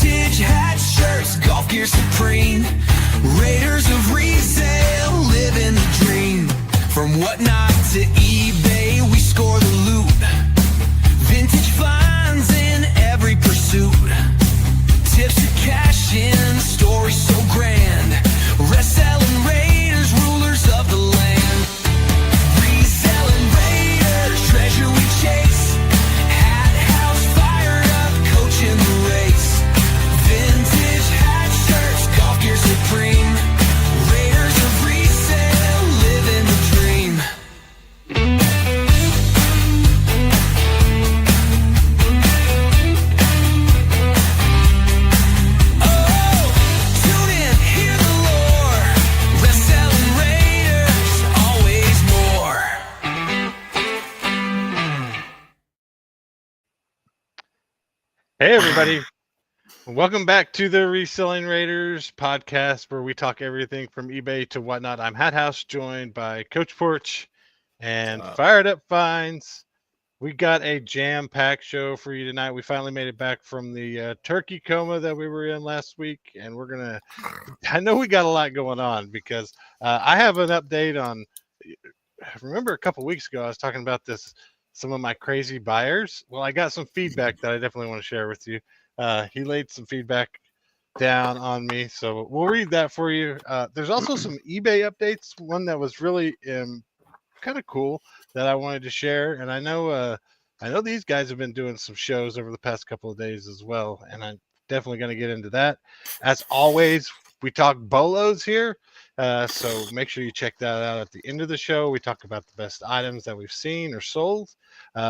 Vintage hat shirts, golf gear supreme. Raiders of resale, living the dream. From whatnot to eBay, we score the loot. Vintage finds in every pursuit. Tips to cash in, stories so grand. Reselling raiders, rulers of the land. Reselling raiders, treasure we chase. Hathouse fired up, coaching the race. Vintage hat shirts, golf gear supreme. Raiders of resale, living the dream. Oh, tune in, hear the lore. Reselling raiders, always more. Hey, everybody. Welcome back to the Reselling Raiders podcast, where we talk everything from eBay to whatnot. I'm Hathouse, joined by Coach Porch and Fired Up Finds. We got a jam-packed show for you tonight. We finally made it back from the turkey coma that we were in last week, and we're going to – I know we got a lot going on because I have an update on – remember a couple weeks ago I was talking about some of my crazy buyers? Well, I got some feedback that I definitely want to share with you. He laid some feedback down on me, so we'll read that for you. There's also some eBay updates, one that was really kind of cool that I wanted to share, and I know these guys have been doing some shows over the past couple of days as well, and I'm definitely going to get into that. As always, we talk bolos here, so make sure you check that out at the end of the show. We talk about the best items that we've seen or sold.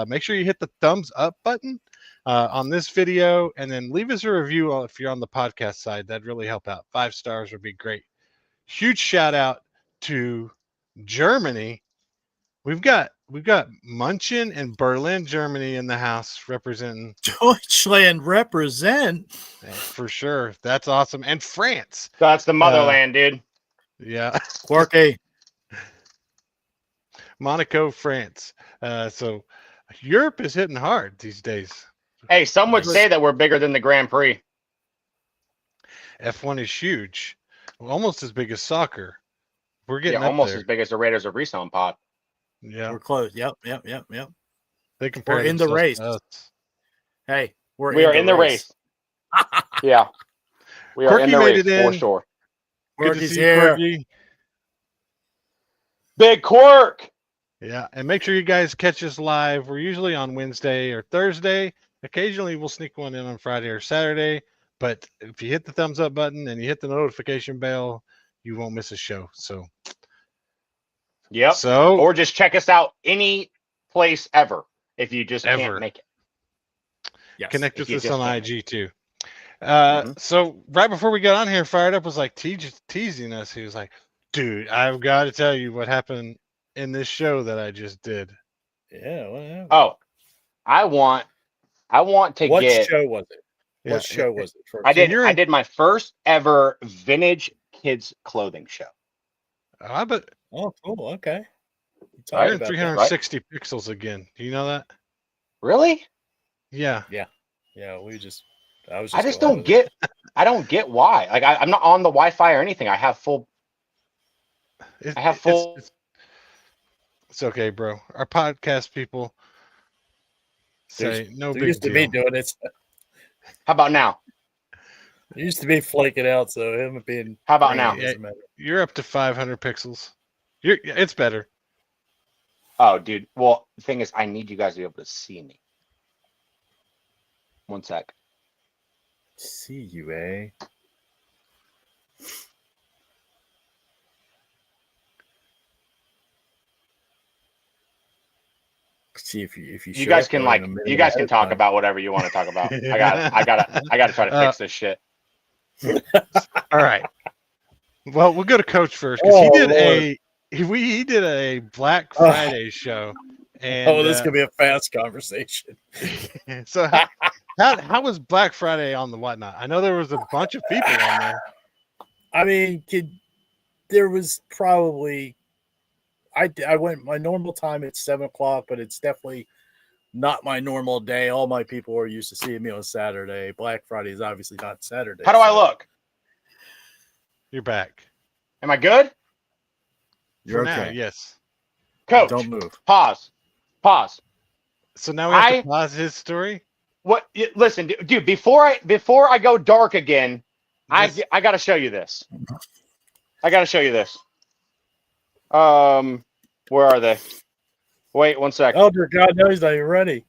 Make sure you hit the thumbs up button on this video, and then leave us a review if you're on the podcast side. That'd really help out. 5 stars would be great. Huge shout out to Germany. We've got Munchin and Berlin, Germany in the house representing. Deutschland represent. For sure. That's awesome. And France. That's the motherland, dude. Yeah. Quirky. Monaco, France. So Europe is hitting hard these days. Hey, some would say that we're bigger than the Grand Prix. F1 is huge. Almost as big as soccer. We're getting up almost there. as big as the Raiders of Reselling Pod. Yeah. We're close. Yep. They compare We're in the themselves race. to us. Hey, We are in the race. Yeah. We are Quirky in the made race it in. for sure. Good to Quirky's see you, here. Quirky. Big Quirk. Yeah, and make sure you guys catch us live. We're usually on Wednesday or Thursday. Occasionally, we'll sneak one in on Friday or Saturday. But if you hit the thumbs up button and you hit the notification bell, you won't miss a show. So, Yep. So, Or just check us out any place ever if you just Ever. can't make it. Yes. connect if with you us just on can't. IG too. Mhm. So right before we got on here, Fired Up was like teasing us. He was like, "Dude, I've got to tell you what happened in this show that I just did." Yeah. Well, Oh, I want to what get. show was it? Yeah, What show was it? First? I did. you're I in- did my first ever vintage kids clothing show. But Oh, cool. Okay. you're Right, in about that. 360 pixels again. Do you know that? Really? Yeah. Yeah. I was just. I just don't get. I don't get why. Like I'm not on the Wi-Fi or anything. I have full. It- I have full. It's okay, bro. Our podcast people say no There big used to be deal. doing it. How about now? It used to be flaking out, so him being. How about now? doesn't matter. You're up to 500 pixels. It's better. Oh, dude. Well, the thing is, I need you guys to be able to see me. One sec. See you, eh? See if you You show guys up can in like. a minute You guys ahead can of talk time. about whatever you want to talk about. I gotta try to fix this shit. All right. Well, we'll go to Coach first because Oh, he did a Black Friday show. And this could be a fast conversation. so how was Black Friday on the whatnot? I know there was a bunch of people on there. I mean, there was probably I went my normal time at 7 o'clock, but it's definitely not my normal day. All my people are used to seeing me on Saturday. Black Friday is obviously not Saturday. How do I so look? You're back. Am I good? You're For now, okay. yes. Coach, Don't move. pause. So now we have to pause his story. What? Listen, dude. Before I go dark again, Yes. I got to show you this. I got to show you this. Where are they? Wait 1 second. Oh, dear God, no, he's not even ready.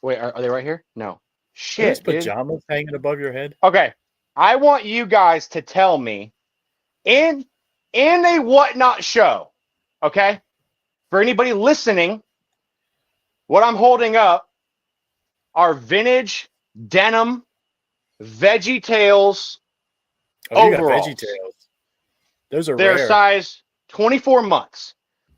Wait, are they right here? No. Those Shit, dude. pajamas hanging above your head. Okay, I want you guys to tell me in a whatnot show. Okay, for anybody listening, what I'm holding up are vintage denim Veggie Tales Oh, you got overalls. Veggie Tales. Those are They're rare. size 24 months.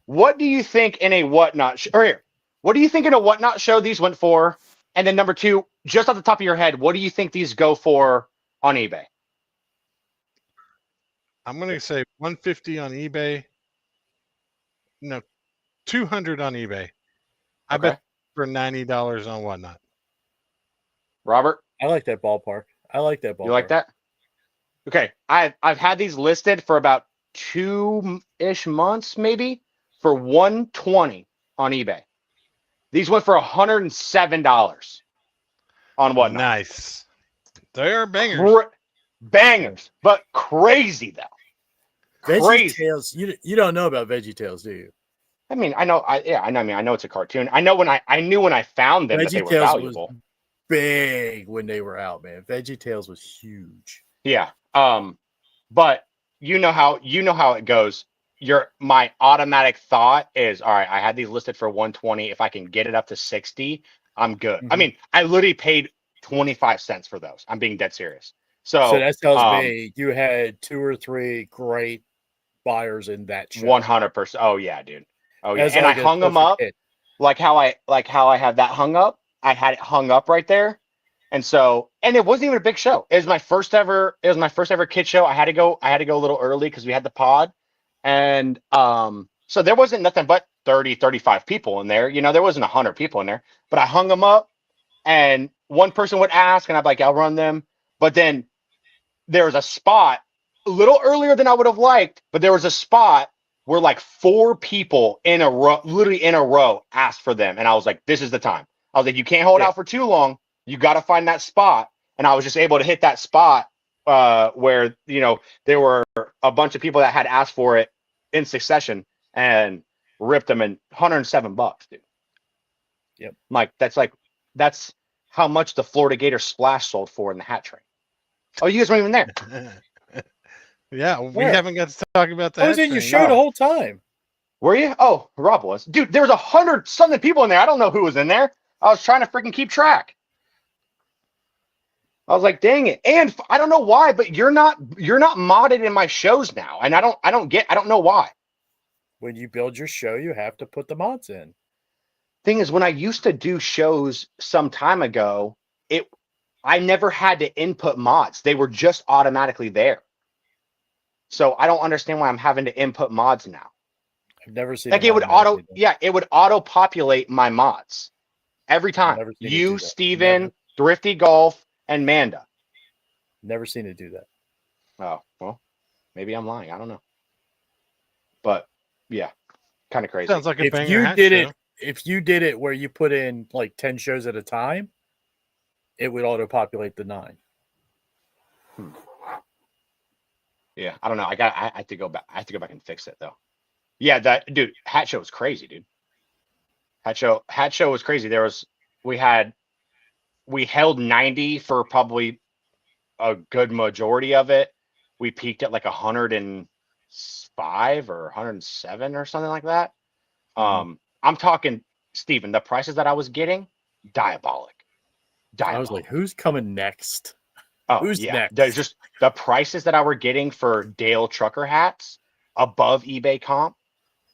What do you think in a whatnot or here? What do you think in a whatnot show these went for? And then number two, just off the top of your head, what do you think these go for on eBay? I'm going to say 150 on eBay. No, 200 on eBay. I Okay. bet for $90 on Whatnot. Robert, I like that ballpark. I like that ballpark. you like that? Okay, I've had these listed for about 2-ish months, maybe, for 120 on eBay. These went for $107 on Whatnot. Nice. They are bangers. Bangers, but crazy though. Veggie Crazy. Tales. You don't know about Veggie Tales, do you? I mean, I know. I know it's a cartoon. I know I knew when I found them that they Veggie were Tales valuable. was big when they were out, man. Veggie Tales was huge. Yeah. But you know how it goes. My automatic thought is, all right, I had these listed for 120. If I can get it up to 60, I'm good. I Mhm. mean, I literally paid 25 cents for those. I'm being dead serious. So that tells me you had 2 or 3 great buyers in that show. 100%. Oh yeah, dude. Oh yeah. That's And like I a hung them perfect up hit. like how I have that hung up. I had it hung up right there. And it wasn't even a big show. It was my first ever kid show. I had to go a little early because we had the pod. And so there wasn't nothing but 30, 35 people in there. You know, there wasn't 100 people in there. But I hung them up and one person would ask and I'd be like, I'll run them. But then there was a spot a little earlier than I would have liked, but there was a spot where like 4 people in a row, literally in a row, asked for them. And I was like, this is the time. I was like, you can't hold out for too long. You got to find that spot. And I was just able to hit that spot where, you know, there were a bunch of people that had asked for it in succession and ripped them in $107, dude. Yep. Mike, that's how much the Florida Gator Splash sold for in the hat train. Oh, you guys weren't even there. Yeah, we Where? haven't got to talk about that. I was in your show the whole time. Were you? Oh, Rob was. Dude, there was 100-something people in there. I don't know who was in there. I was trying to freaking keep track. I was like, dang it. And I don't know why, but you're not modded in my shows now. And I don't know why. When you build your show, you have to put the mods in. Thing is, when I used to do shows some time ago, I never had to input mods. They were just automatically there. So I don't understand why I'm having to input mods now. I've never seen Like it would auto populate my mods every time. Never seen it do You, that. Steven, Never. Thrifty Golf, and Manda. Never seen it do that. Oh, well, maybe I'm lying. I don't know. But yeah, kind of crazy. Sounds like a If banger you hat did show. if you did it where you put in like 10 shows at a time, it would auto populate the 9. Yeah, I don't know. I have to go back. I have to go back and fix it though. Yeah, that dude, hat show was crazy, dude. Hat show was crazy. We held 90 for probably a good majority of it. We peaked at like 105 or 107 or something like that. I'm talking, Steven, the prices that I was getting, diabolic. I was like, who's coming next? oh who's yeah, next? there's just the prices that I were getting for Dale trucker hats above eBay comp,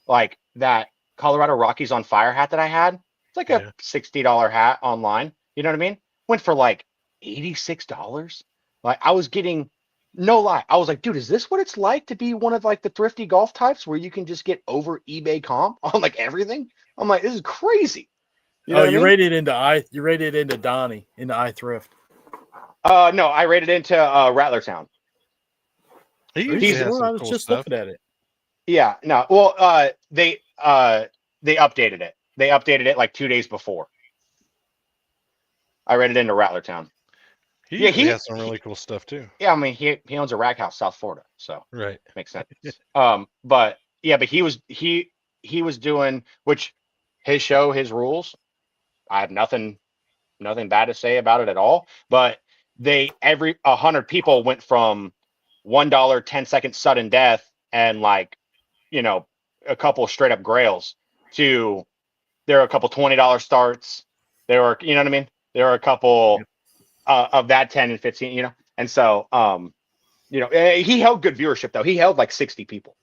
like that Colorado Rockies on Fire hat that I had. It's like a $60 hat online. You know what I mean? Went for like $86. Like I was getting, no lie, I was like, dude, is this what it's like to be one of like the thrifty golf types where you can just get over eBay comp on like everything? I'm like, this is crazy. You know what I mean? You rated into Donnie into iThrift. No, I rated into Rattlertown. He usually He's, has well, I some was cool just stuff. looking at it. Yeah, no. Well, they updated it. They updated it like 2 days before. I rated into Rattlertown. He Yeah, usually has some really cool stuff too. Yeah, I mean he owns a rag house, South Florida, so Right. makes sense. But yeah, but he was doing, which his show, his rules. I have nothing bad to say about it at all. But every 100 people went from $1 10-second sudden death and like, a couple straight up grails to there are a couple $20 starts. There were, you know what I mean? There are a couple of that 10 and 15, and so he held good viewership though. He held like 60 people,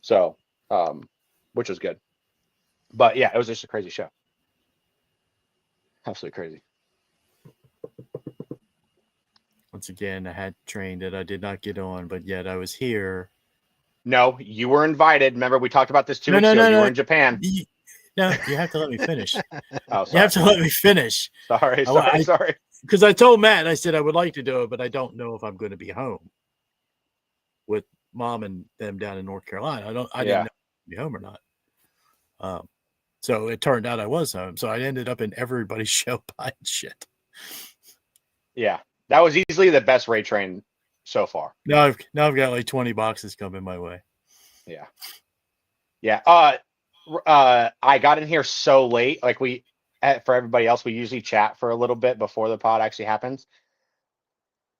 so which was good. But yeah, it was just a crazy show. Absolutely crazy. Once again, I had train that I did not get on, but yet I was here. No, you were invited. Remember, we talked about this 2 weeks ago. You were in Japan. No, you have to let me finish. Oh, sorry. You have to let me finish. Sorry. Because I told Matt, I said I would like to do it, but I don't know if I'm going to be home with Mom and them down in North Carolina. I didn't know if I'd be home or not. So it turned out I was home. So I ended up in everybody's show buying shit. Yeah, that was easily the best raid train so far. Now I've got like 20 boxes coming my way. Yeah. I got in here so late. Like for everybody else, we usually chat for a little bit before the pod actually happens.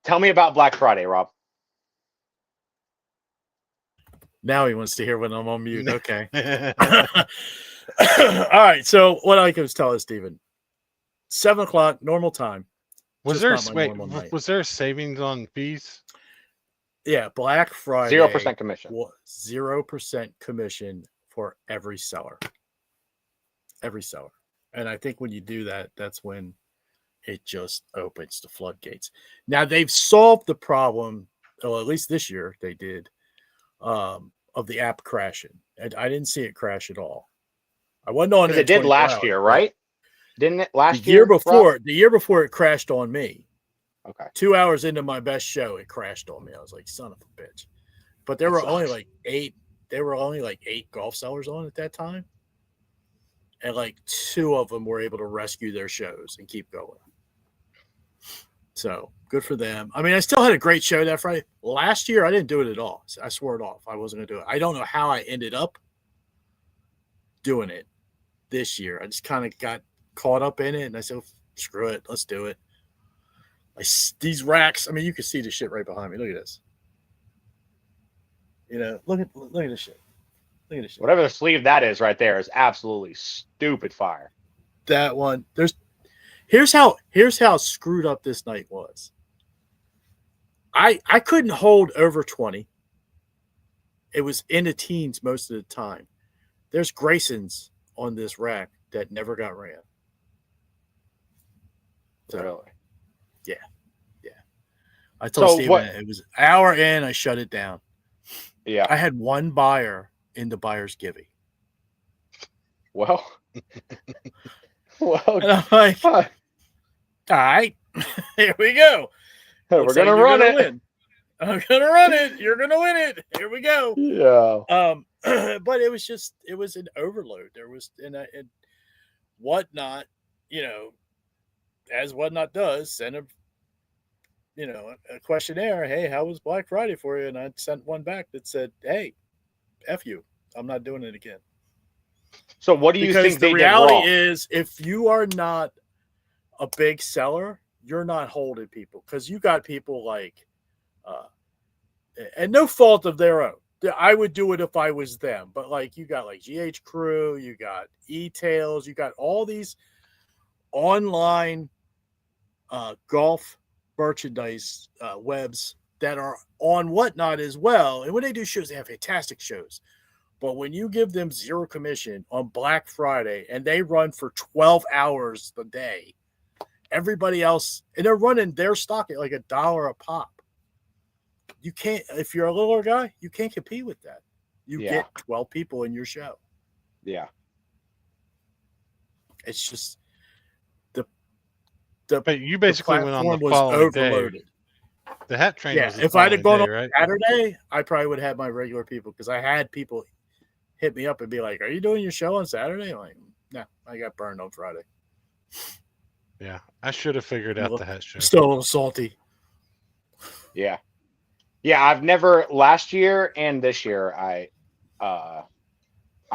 Tell me about Black Friday, Rob. Now he wants to hear when I'm on mute. Okay. All right. So what I was telling Steven, 7:00 normal time. Was Just there not my normal night. was there savings on fees? Yeah, Black Friday. 0% commission. 0% commission for every seller. Every seller. And I think when you do that, that's when it just opens the floodgates. Now they've solved the problem, or at least this year they did, of the app crashing. And I didn't see it crash at all. I wasn't on it. It did last year, right? Didn't it last year? The year before it crashed on me. Okay. 2 hours into my best show, it crashed on me. I was like, son of a bitch. But there were only like 8 golf sellers on at that time. And like 2 of them were able to rescue their shows and keep going. So good for them. I mean, I still had a great show that Friday. Last year, I didn't do it at all. I swore it off. I wasn't going to do it. I don't know how I ended up doing it this year. I just kind of got caught up in it. And I said, screw it. Let's do it. These racks, I mean, you can see the shit right behind me. Look at this. Look at this shit. Look at this shit. Whatever the sleeve that is right there is absolutely stupid fire. That one. Here's how screwed up this night was. I couldn't hold over 20. It was in the teens most of the time. There's Graysons on this rack that never got ran. So, really? Yeah. I told Steven it was an hour in, I shut it down. Yeah. I had one buyer in the buyer's giving. Well, and I'm like, all right, here we go. We're going to run it. Win. I'm going to run it. You're going to win it. Here we go. Yeah. But it was an overload. There was, and Whatnot, as Whatnot does, send a questionnaire. Hey, how was Black Friday for you? And I sent one back that said, hey, F you. I'm not doing it again. So what do you think the reality is, if you are not a big seller, you're not holding people, because you got people like, and no fault of their own. I would do it if I was them, but like you got like GH Crew, you got E-Tails, you got all these online golf merchandise webs that are on Whatnot as well. And when they do shows, they have fantastic shows. But when you give them 0 commission on Black Friday and they run for 12 hours a day, everybody else, and they're running their stock at like $1 a pop. You can't, if you're a littler guy, you can't compete with that. You get 12 people in your show. Yeah. It's just, But you basically went on the platform was following day. overloaded. The hat train Yeah, was the if I'd have gone following day, on right? Saturday, I probably would have had my regular people because I had people hit me up and be like, "Are you doing your show on Saturday?" I'm like, no, I got burned on Friday. Yeah, I should have figured out the hat show. Still a little salty. Yeah. Yeah, I've never last year and this year I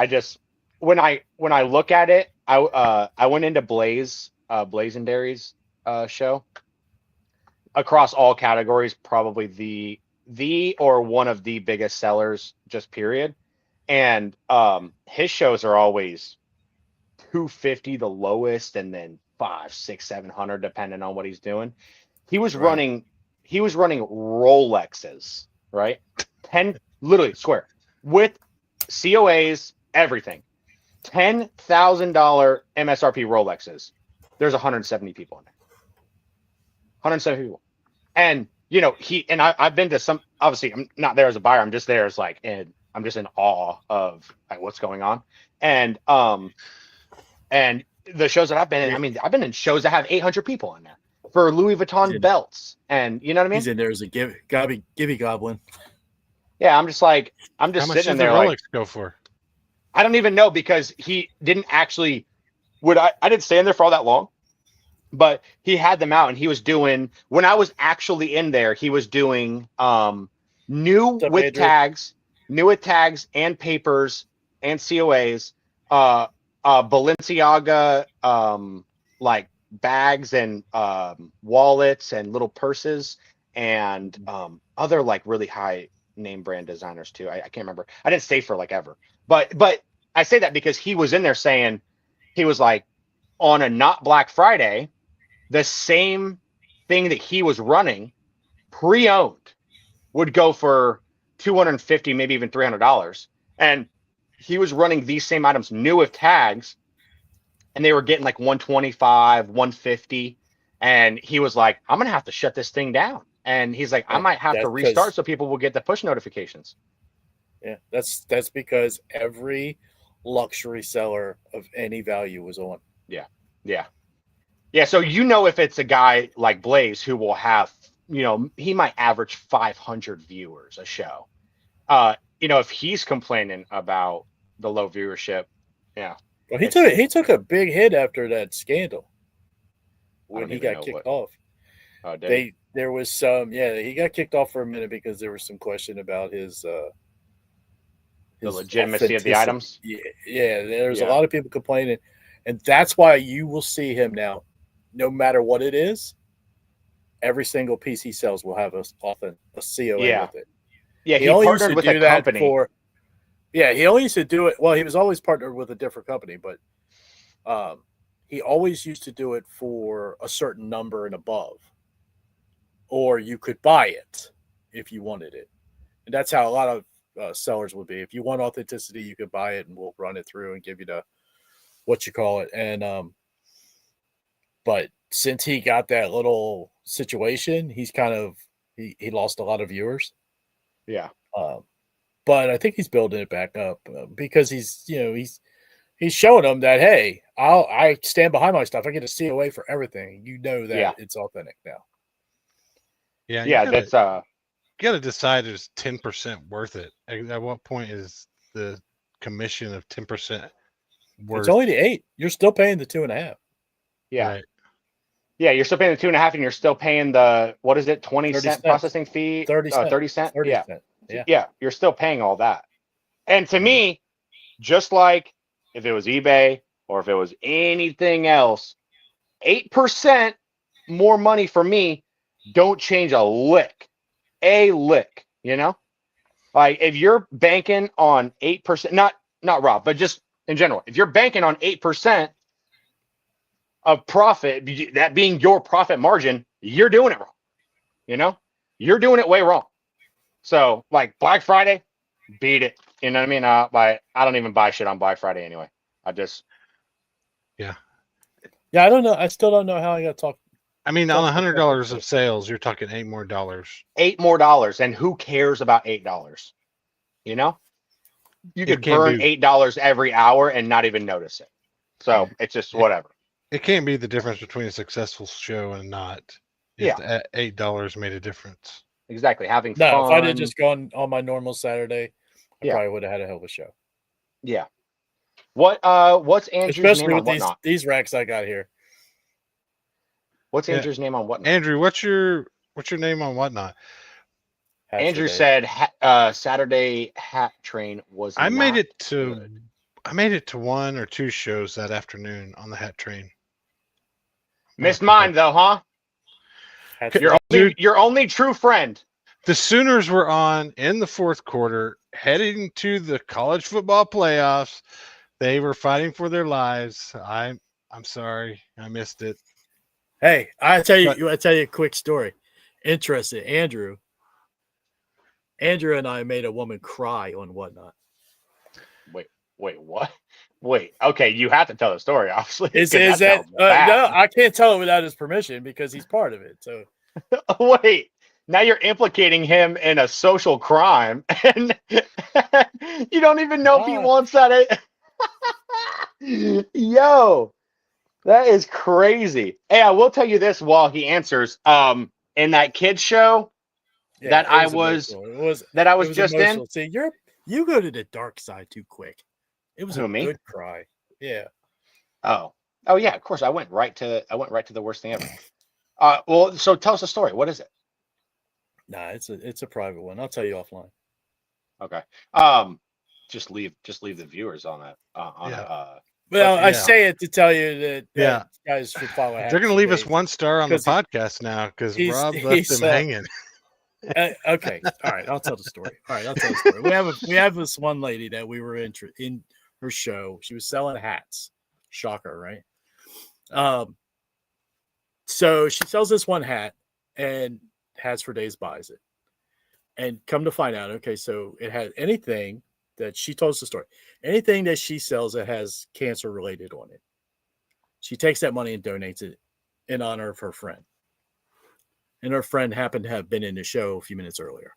just when I look at it, I went into Blazendary's show across all categories, probably the or one of the biggest sellers, just period. And his shows are always 250 the lowest, and then 500, 600, 700 depending on what he's doing. He was running Rolexes, right? 10, literally swear, with COAs, everything. $10,000 MSRP Rolexes. There's 170 people in there. 170 people. And I've been to some, obviously I'm not there as a buyer, I'm just there as like, and I'm just in awe of like what's going on. And the shows that I've been in, I mean, I've been in shows that have 800 people in there for Louis Vuitton belts. And you know what I mean? He's in there as a gibby goblin. Yeah, I'm just How much sitting in does there the Rolex like, go for? I don't even know because he didn't actually, I didn't stay in there for all that long, but he had them out and he was doing, when I was actually in there, he was doing new with tags and papers and COAs, Balenciaga, like bags and wallets and little purses and other like really high name brand designers too. I can't remember. I didn't stay for like ever, but I say that because he was in there saying, he was like, on a not Black Friday, the same thing that he was running pre-owned would go for $250, maybe even $300. And he was running these same items new with tags, and they were getting like 125, 150. And he was like, I'm going to have to shut this thing down. And he's like, I might have to restart so people will get the push notifications. Yeah, that's because every luxury seller of any value was on. Yeah. So, if it's a guy like Blaze who will have, he might average 500 viewers a show. If he's complaining about the low viewership, yeah. Well, he took a big hit after that scandal when he got kicked off. Oh, there was some, he got kicked off for a minute because there was some question about his the legitimacy of the items. Yeah, there's a lot of people complaining, and that's why you will see him now, no matter what it is. Every single piece he sells will have a COA with it. Yeah, he only partnered with a company. He only used to do it. Well, he was always partnered with a different company, but he always used to do it for a certain number and above, or you could buy it if you wanted it, and that's how a lot of sellers would be. If you want authenticity, you could buy it, and we'll run it through and give you and but since he got that little situation, he's kind of he lost a lot of viewers. Yeah. But I think he's building it back up because he's showing them that, hey, I stand behind my stuff. I get a COA for everything. That it's authentic now. Yeah. That's you got to decide is 10% worth it. At what point is the commission of 10% worth? It's only the 8. You're still paying the 2.5. Yeah. Right. Yeah, you're still paying the 2.5, and you're still paying the 20-cent processing fee, 30 cents. 30 cent. 30 yeah. cents. Yeah, you're still paying all that. And to me, just like if it was eBay or if it was anything else, 8% more money for me don't change a lick. Like if you're banking on 8%, not Rob, but just in general, if you're banking on 8% of profit, that being your profit margin, you're doing it wrong. You're doing it way wrong. So like Black Friday, beat it. You know what I mean? I don't even buy shit on Black Friday anyway. I just. Yeah. Yeah. I don't know. I still don't know how I got to talk. I mean, on $100 of sales, you're talking $8 more. $8 more. And who cares about $8? You could burn $8 every hour and not even notice it. So it's just whatever. It can't be the difference between a successful show and not. If the $8 made a difference. Exactly. Having No, fun. if I'd have just gone on my normal Saturday, I Yeah. probably would have had a hell of a show. Yeah. What's Andrew's Especially name with on Whatnot? these racks I got here. What's Yeah. Andrew's name on Whatnot? Andrew, what's your name on Whatnot? Half Andrew the day. said Saturday Hat Train was I made not it to good. I made it to 1 or 2 shows that afternoon on the hat train. Missed mine though, huh? Half the You're day. Your only true friend. The Sooners were on in the fourth quarter, heading to the college football playoffs. They were fighting for their lives. I'm sorry, I missed it. Hey, I tell But- you a quick story. Interesting, Andrew and I made a woman cry on Whatnot. Wait, what? Wait, okay, you have to tell the story, obviously. Is 'cause that sounds bad. no? I can't tell it without his permission because he's part of it. So Wait, now you're implicating him in a social crime, and you don't even know if he wants that. Yo, that is crazy. Hey, I will tell you this while he answers. In that kids show that I was just emotional. in. See, you go to the dark side too quick. It was Who, a me? good cry. Yeah. Oh yeah, of course. I went right to the worst thing ever. Well, so tell us a story. What is it? Nah, it's a private one. I'll tell you offline. Okay. Just leave the viewers on that. Well, I yeah. say it to tell you that Yeah. guys should follow. They're going to leave us 1 star on the 'Cause he- podcast now because Rob left he's, them hanging. Okay. All right. I'll tell the story. We have this one lady that we were in her show. She was selling hats. Shocker, right? So she sells this one hat, and Hats for Days buys it. And come to find out, okay, so it had anything that she told us the story. Anything that she sells that has cancer related on it, she takes that money and donates it in honor of her friend. And her friend happened to have been in the show a few minutes earlier.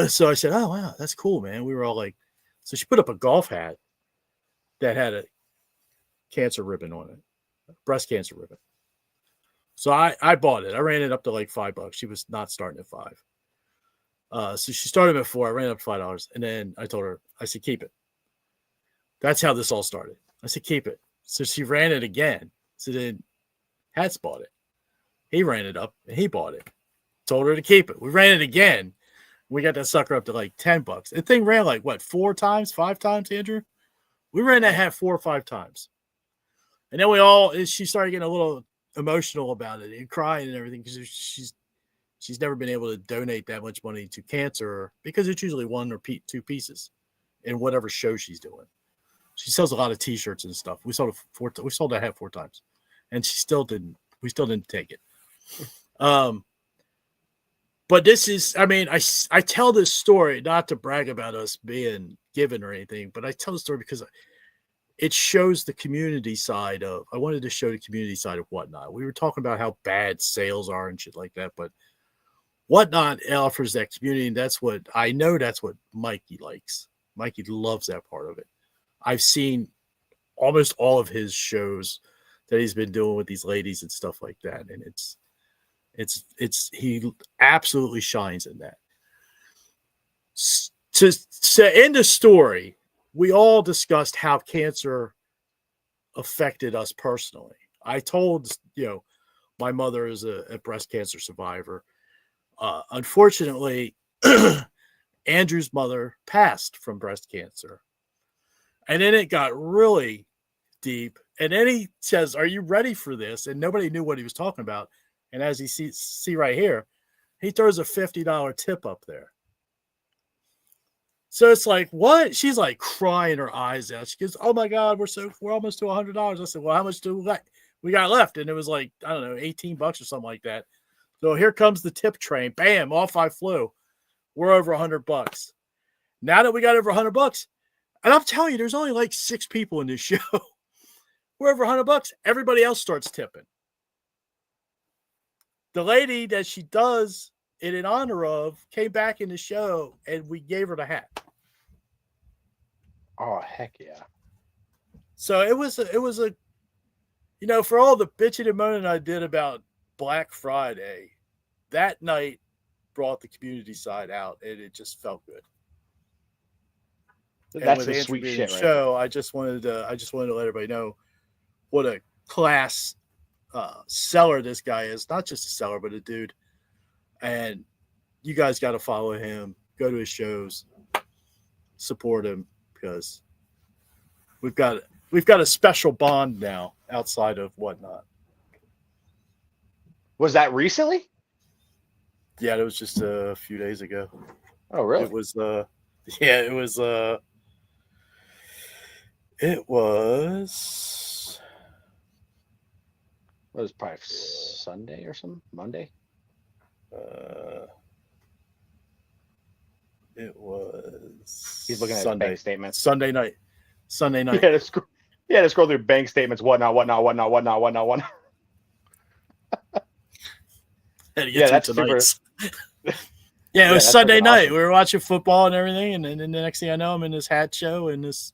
So I said, oh, wow, that's cool, man. We were all like, so she put up a golf hat that had a cancer ribbon on it, breast cancer ribbon. So I bought it. I ran it up to like $5. She was not starting at $5. So she started at $4. I ran it up to $5. And then I told her, I said, keep it. That's how this all started. I said, keep it. So she ran it again. So then Hats bought it. He ran it up and he bought it. Told her to keep it. We ran it again. We got that sucker up to like $10. The thing ran like what, 4 times, 5 times, Andrew? We ran that hat 4 or 5 times. And then she started getting a little emotional about it and crying and everything because she's never been able to donate that much money to cancer because it's usually 1 or 2 pieces in whatever show she's doing. She sells a lot of T-shirts and stuff. We sold that hat 4 times, and we still didn't take it. But this is, I mean, I tell this story not to brag about us being given or anything, but I tell the story because it shows the community side of, I wanted to show the community side of Whatnot. We were talking about how bad sales are and shit like that, but Whatnot offers that community. And that's what Mikey likes. Mikey loves that part of it. I've seen almost all of his shows that he's been doing with these ladies and stuff like that. And he absolutely shines in that. To end the story, we all discussed how cancer affected us personally. I told, my mother is a breast cancer survivor. Unfortunately, Andrew's mother passed from breast cancer. And then it got really deep. And then he says, are you ready for this? And nobody knew what he was talking about. And as you see right here, he throws a $50 tip up there. So it's like, what? She's like crying her eyes out. She goes, oh my God, we're almost to $100. I said, well, how much do we got left? And it was like, I don't know, $18 or something like that. So here comes the tip train. Bam, off I flew. We're over $100. Now that we got over $100, and I'm telling you, there's only like 6 people in this show. We're over $100. Everybody else starts tipping. The lady that she does it in honor of came back in the show, and we gave her the hat. Oh, heck yeah. So it was a For all the bitching and moaning I did about Black Friday, that night brought the community side out, and it just felt good. And That's with some Andrew sweet being shit the right show, I just wanted to let everybody know what a class seller this guy is. Not just a seller, but a dude. And you guys got to follow him, go to his shows, support him, because we've got a special bond now outside of Whatnot. Was that recently? Yeah, it was just a few days ago. Oh, really? It was it was It was probably Sunday or something. Monday. It was. He's looking at Sunday. bank statements. Sunday night. Yeah, to scroll through bank statements. Whatnot. Yeah, that's super. Yeah, it was that's Sunday freaking night. awesome. We were watching football and everything, and then the next thing I know, I'm in this hat show, and this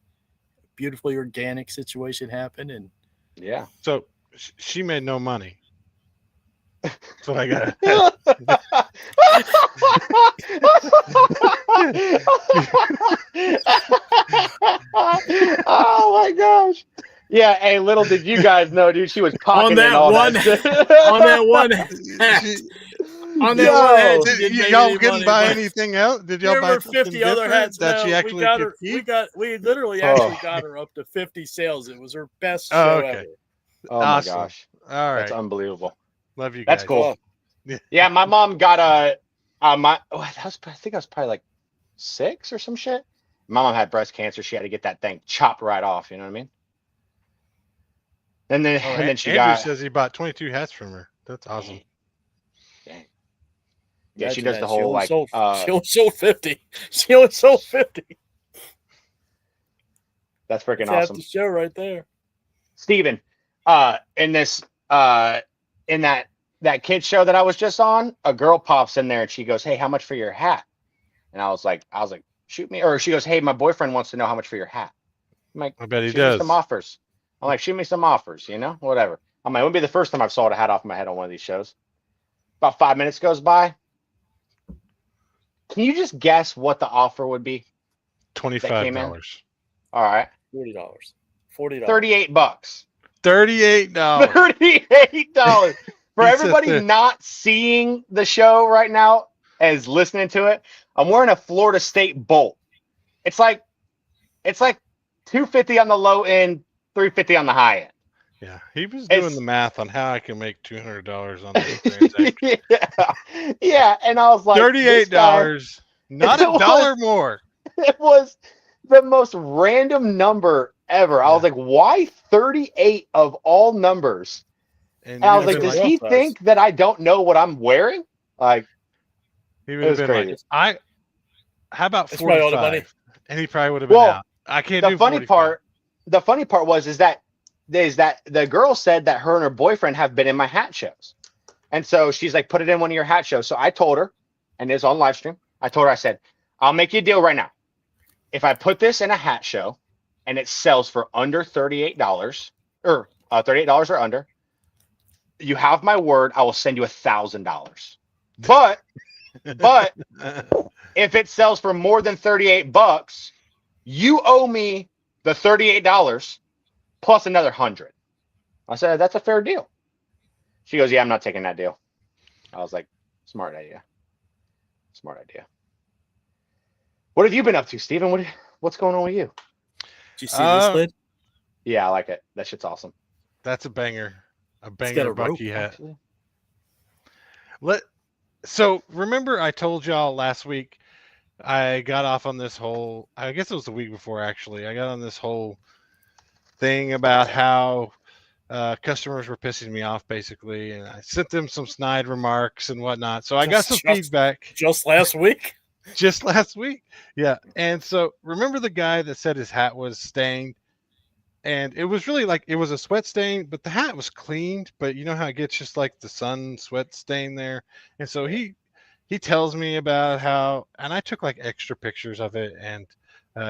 beautifully organic situation happened. And Yeah. So she made no money. That's what I got. Oh my gosh. Yeah, hey, little did you guys know, dude, she was pocketing that all one- that shit. on that one hat, on that Yo, one hat, she Did didn't make y'all any didn't money, buy but anything else? Did there y'all buy were something 50 other different hats. that she No, actually could keep? we literally actually got her up to 50 sales. It was her best Oh, show okay. ever. Oh Awesome. my gosh. All right, That's unbelievable. love you guys. That's cool. Yeah. Yeah, my mom got I think I was probably like 6 or some shit. My mom had breast cancer. She had to get that thing chopped right off. You know what I mean? And then, Oh, and then she Andrew got. says he bought 22 hats from her. That's awesome. Dang. Yeah, she Imagine does that. the whole She only like. sold, she only sold 50. She only sold 50. That's freaking That's half awesome, the show right there. Steven, in this in that kid show that I was just on, a girl pops in there and she goes, "Hey, how much for your hat?" And I was like, "Shoot me," or she goes, "Hey, my boyfriend wants to know how much for your hat." I'm like, I bet he "Shoot me does. some offers." I'm like, "Shoot me some offers," whatever. I'm like, "It would be the first time I've sold a hat off my head on one of these shows." About 5 minutes goes by. Can you just guess what the offer would be? $25. All right, $40. $40. $38. $38. $38 for He said everybody that- not seeing the show right now as listening to it. I'm wearing a Florida State Bolt. It's like $250 on the low end, $350 on the high end. Yeah, he was doing It's- the math on how I can make $200 on this transaction. Yeah, and I was like, this guy- $38, not a dollar more. It was the most random number ever. I was like, why 38 of all numbers? And I was like, been does like- he think that I don't know what I'm wearing? Like, He would It have was been crazy. like, how about That's probably all the money. 45? And he probably would have been Well, out. I can't the do funny 45. the funny part is that the girl said that her and her boyfriend have been in my hat shows. And so she's like, put it in one of your hat shows. So I told her, and it's on live stream. I told her, I said, I'll make you a deal right now. If I put this in a hat show and it sells for under $38 or $38 or under, you have my word, I will send you $1,000. But if it sells for more than $38, you owe me the $38 plus another $100. I said, that's a fair deal. She goes, yeah, I'm not taking that deal. I was like, smart idea. Smart idea. What have you been up to, Steven? What's going on with you? Did you see this lid? Yeah, I like it. That shit's awesome. That's a banger. A got banger a rope, Bucky hat. Actually. So remember I told y'all last week I got off on this whole, I guess it was the week before actually. I got on this whole thing about how customers were pissing me off basically, and I sent them some snide remarks and whatnot. So I got some feedback Just last week? just last week. Yeah. And so remember the guy that said his hat was stained? And it was really like, it was a sweat stain, but the hat was cleaned. But you know how it gets just like the sun sweat stain there. And so he tells me about how, and I took like extra pictures of it. And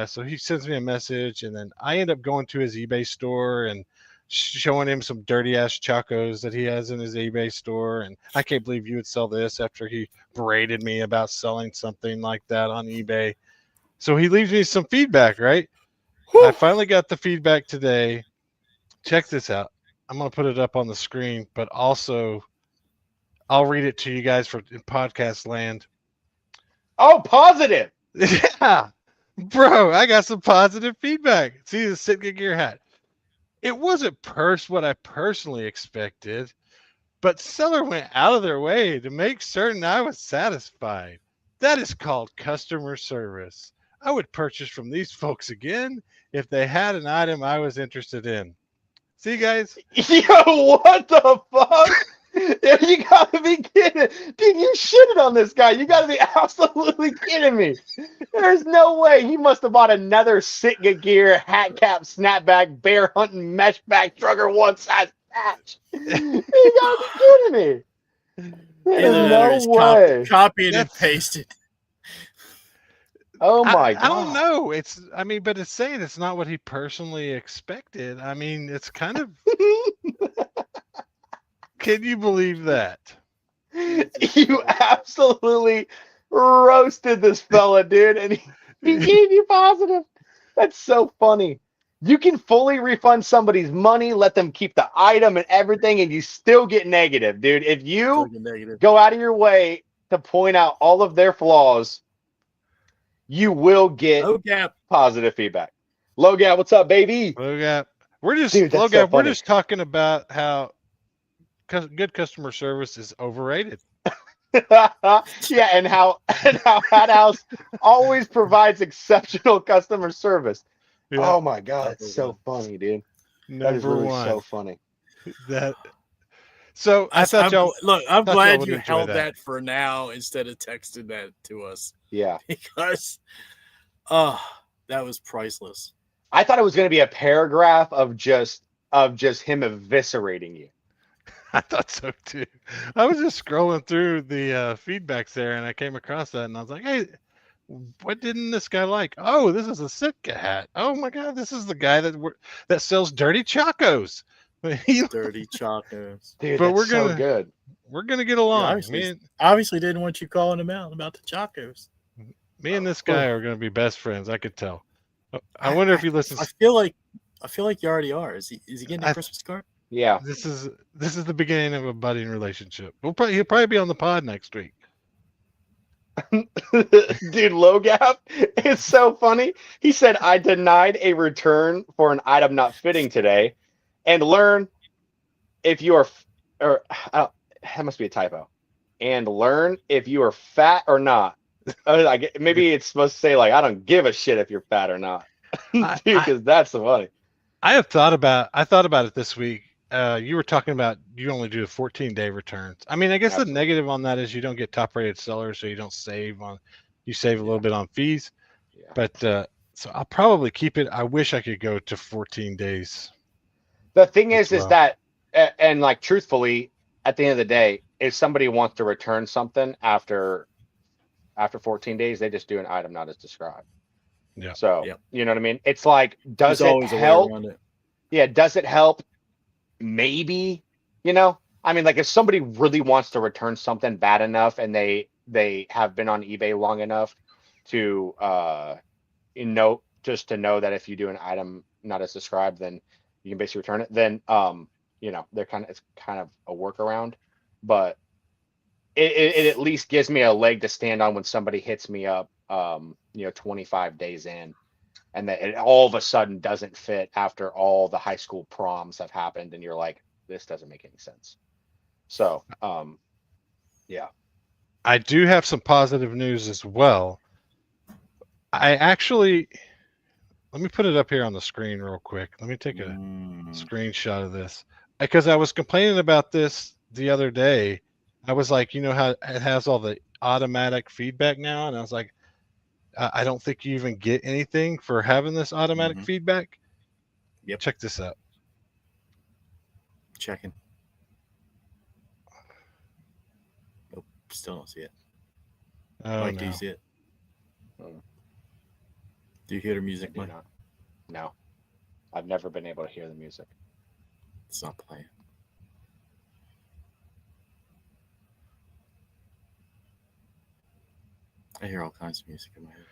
so he sends me a message, and then I end up going to his eBay store and showing him some dirty ass Chacos that he has in his eBay store, and I can't believe you would sell this after he berated me about selling something like that on eBay. So he leaves me some feedback, right? I finally got the feedback today. Check this out. I'm going to put it up on the screen, but also I'll read it to you guys in podcast land. Oh, positive. Yeah. Bro, I got some positive feedback. See the Sitka Gear hat. It wasn't what I personally expected, but seller went out of their way to make certain I was satisfied. That is called customer service. I would purchase from these folks again if they had an item I was interested in. See, guys? Yo, what the fuck? You gotta be kidding. Dude, you shitted on this guy. You gotta be absolutely kidding me. There's no way. He must have bought another Sitka Gear, hat cap, snapback, bear hunting, mesh back, trucker one size patch. You gotta be kidding me. There's no way. Copied and pasted. Oh my God. I don't know. But it's saying it's not what he personally expected. I mean, it's kind of. Can you believe that? You absolutely roasted this fella, dude, and he gave you positive. That's so funny. You can fully refund somebody's money, let them keep the item and everything, and you still get negative, dude. If you go out of your way to point out all of their flaws, you will get positive feedback. Logap, what's up, baby? Logap. We're just we're just talking about how good customer service is overrated. Yeah, and how hathouse always provides exceptional customer service. Yeah. Oh my God, that's so funny, dude. That is really so funny. So I thought y'all look. I'm glad you held that for now instead of texting that to us. Yeah, because that was priceless. I thought it was going to be a paragraph of just him eviscerating you. I thought so too. I was just scrolling through the feedbacks there, and I came across that, and I was like, "Hey, what didn't this guy like? Oh, this is a Sitka hat. Oh my God, this is the guy that sells dirty Chacos. Dirty Chacos, dude. But we're so good. We're gonna get along. Obviously didn't want you calling him out about the Chacos. Me and this guy are gonna be best friends. I could tell. I wonder if he listens. I feel like you already are. Is he getting a Christmas card? Yeah. This is the beginning of a budding relationship. He'll probably be on the pod next week. Dude, Logap is so funny. He said, I denied a return for an item not fitting today, and learn if you are, that must be a typo, and learn if you are fat or not. Maybe it's supposed to say, like, I don't give a shit if you're fat or not. Dude, because that's so funny. I thought about it this week. You were talking about you only do 14-day returns. I mean, I guess the negative on that is you don't get top-rated sellers, so you don't save a little bit on fees. Yeah. But so I'll probably keep it. I wish I could go to 14 days. The thing is that, and like truthfully, at the end of the day, if somebody wants to return something after 14 days, they just do an item not as described. Yeah. So you know what I mean? It's like, does it help? Yeah. Does it help? Maybe, I mean, like if somebody really wants to return something bad enough and they have been on eBay long enough to, just to know that if you do an item not as described, then you can basically return it. Then, it's kind of a workaround, but it at least gives me a leg to stand on when somebody hits me up, 25 days in. And that it all of a sudden doesn't fit after all the high school proms have happened, and you're like, this doesn't make any sense. So, yeah. I do have some positive news as well. Let me put it up here on the screen real quick. Let me take a screenshot of this, because I was complaining about this the other day. I was like, how it has all the automatic feedback now, and I was like, I don't think you even get anything for having this automatic feedback. Yep. Check this out. Checking. Nope. Still don't see it. Oh, Mike, do you see it? Do you hear the music, Mike? No. I've never been able to hear the music. It's not playing. I hear all kinds of music in my head.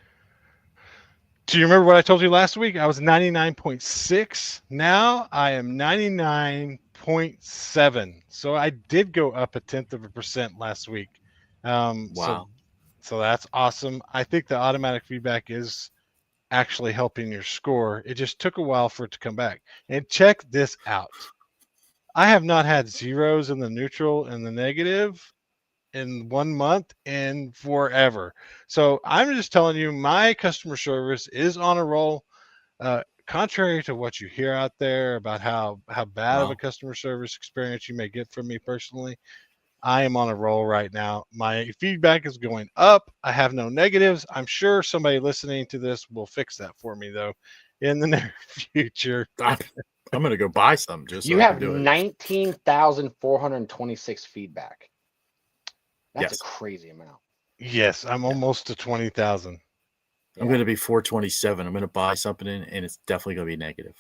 Do you remember what I told you last week? I was 99.6. Now I am 99.7. So I did go up 0.1% last week. Wow. So that's awesome. I think the automatic feedback is actually helping your score. It just took a while for it to come back. And check this out. I have not had zeros in the neutral and the negative in 1 month in forever. So I'm just telling you, my customer service is on a roll. Contrary to what you hear out there about how bad of a customer service experience you may get from me personally, I am on a roll right now. My feedback is going up. I have no negatives. I'm sure somebody listening to this will fix that for me, though, in the near future. I'm going to go buy some just You so I have can do it. 19,426 feedback. That's Yes. a crazy amount. Yes, I'm almost to 20,000. I'm going to be 427. I'm going to buy something in, and it's definitely going to be negative.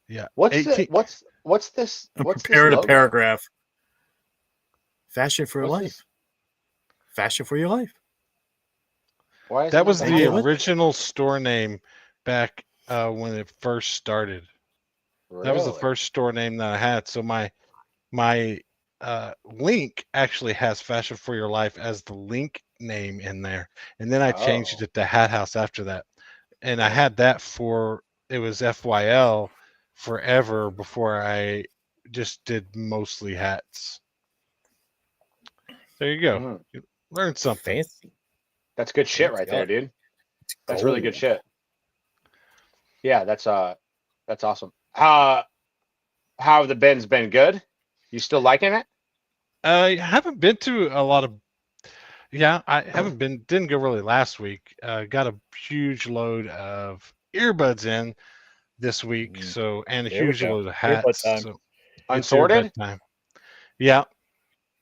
Yeah. What's 18 this? What's this Preparing a logo? paragraph. Fashion for your What's life. this? Fashion for your life. Why is That it was not the that? original store name back when it first started. That was the Really? first store name that I had. So my link actually has Fashion for Your Life as the link name in there. And then I changed Oh. it to Hat House after that. And I Yeah. had that it was FYL forever before I just did mostly hats. There you go. Mhm. You learned something. Fancy. That's good shit Thank right God. there, dude. That's really good Gold. shit. Yeah, that's awesome. How have the bins been? Good? You still liking it? I haven't been to a lot of. Yeah, I haven't been. Didn't go really last week. Got a huge load of earbuds in this week. So and a There we huge go. load of Earbud hats. time. So Unsorted? it's earbud time. Yeah,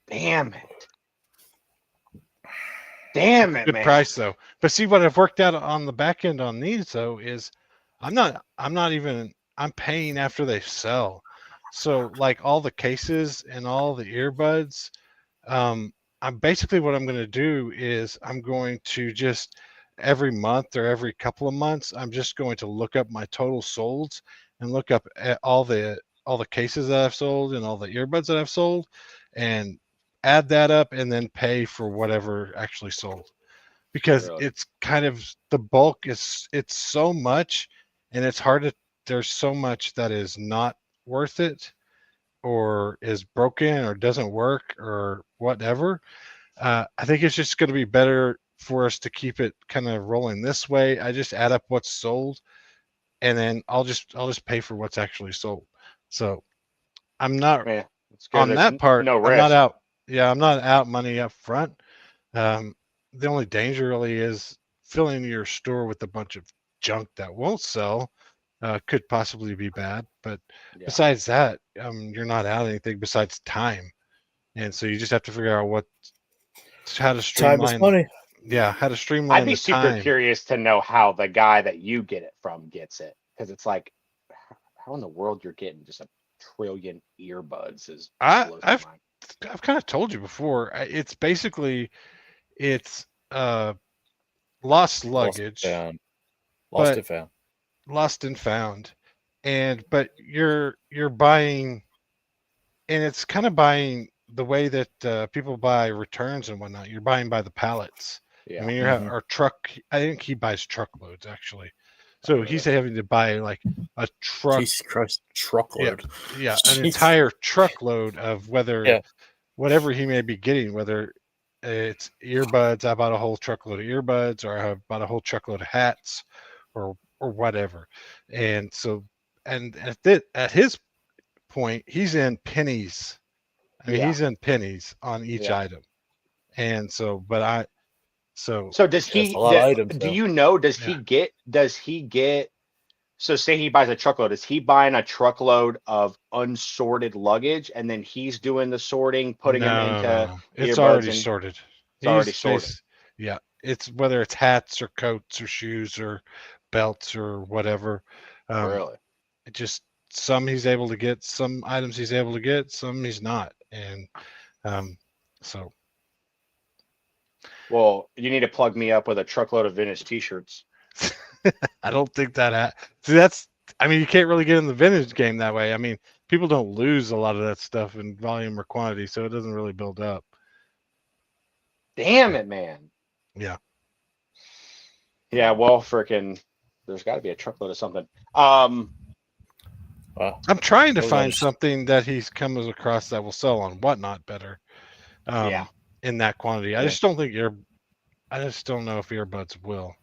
Damn it. Damn it, good man. price though. But see what I've worked out on the back end on these though is I'm not even I'm paying after they sell. So like all the cases and all the earbuds, I'm basically what I'm going to do is I'm going to just every month or every couple of months, I'm just going to look up my total solds and look up at all the cases that I've sold and all the earbuds that I've sold and add that up and then pay for whatever actually sold. Because Really? it's kind of the bulk is it's so much and it's hard to there's so much that is not worth it or is broken or doesn't work or whatever. I think it's just going to be better for us to keep it kind of rolling this way. I just add up what's sold, and then I'll just pay for what's actually sold. So I'm not Man, it's good. on There's that part. no I'm not risk. out. Yeah, I'm not out money up front. The only danger really is filling your store with a bunch of junk that won't sell. Could possibly be bad, but Yeah. besides that, you're not out anything besides time, and so you just have to figure out how to Time is streamline. money. Yeah, how to streamline I'd be the super time. curious to know how the guy that you get it from gets it. Because it's like, how in the world you're getting just a trillion earbuds is blows my I've mind. kind of told you before. It's basically it's lost luggage, Lost but and found. lost and found, but you're buying, and it's kind of buying the way that people buy returns and whatnot. You're buying by the pallets. Yeah. I mean, our truck. I think he buys truckloads actually. So really? he's having to buy like a truck. Jesus Christ, truckload. Yeah, an Jeez. entire truckload of Yeah. whatever he may be getting, whether it's earbuds. I bought a whole truckload of earbuds, or I bought a whole truckload of hats, or whatever. And so, and at his point, he's in pennies. I mean, Yeah. he's in pennies on each Yeah. item. And so, but I, so So does That's he? a lot of items, Do though. you know? Does Yeah. he get? So say he buys a truckload. Is he buying a truckload of unsorted luggage, and then he's doing the sorting, putting them into? no. It's earbuds already and- sorted. It's already sorted. Yeah, it's whether it's hats or coats or shoes or belts or whatever. Really? It just some he's able to get, some items he's able to get, some he's not. And so Well, you need to plug me up with a truckload of vintage T-shirts. I don't think that see, that's, I mean, you can't really get in the vintage game that way. I mean, people don't lose a lot of that stuff in volume or quantity, so it doesn't really build up. Damn it, man. Yeah. Yeah, well, freaking, there's got to be a truckload of something. Well, I'm trying to Who find knows? something that he's come across that will sell on Whatnot better. Yeah. In that quantity. I Yeah. just don't think I just don't know if earbuds will.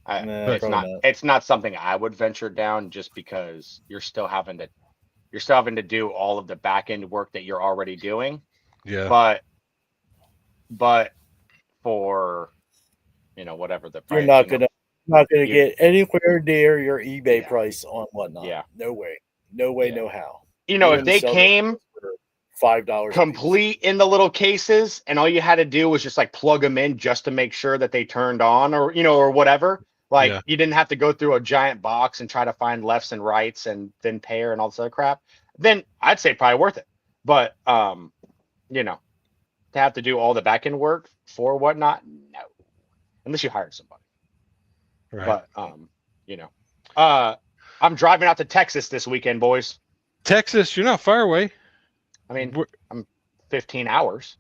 Nah, It's probably not. not. It's not something I would venture down just because you're still having to do all of the back end work that you're already doing. Yeah. But for whatever the price, You're not gonna You- get anywhere near your eBay Yeah. price on Whatnot. Yeah. No way, Yeah. no how. if You're they gonna sell came for $5 complete in the little cases and all you had to do was just like plug them in just to make sure that they turned on or whatever, like Yeah. you didn't have to go through a giant box and try to find lefts and rights and then pair and all this other crap, then I'd say probably worth it. But to have to do all the back end work for Whatnot, no, unless you hired somebody. Right. But I'm driving out to Texas this weekend, boys. Texas, you're not far away. I mean, We're- I'm 15 hours.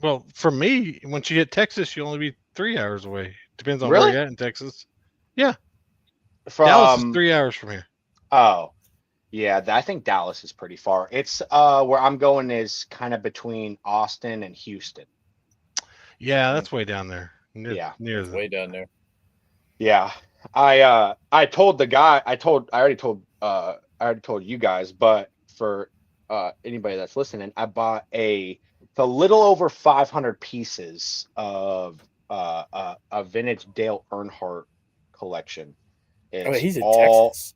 Well, for me, once you hit Texas, you'll only be 3 hours away. Depends on Really? where you're at in Texas. Dallas is From 3 hours from here. Oh, yeah, I think Dallas is pretty far. It's where I'm going is kind of between Austin and Houston. Yeah, that's way down there. Yeah. Near the way down there. Yeah. I told the guy, I already told you guys, but for anybody that's listening, I bought a little over 500 pieces of a vintage Dale Earnhardt collection. Oh, It's he's in all- Texas.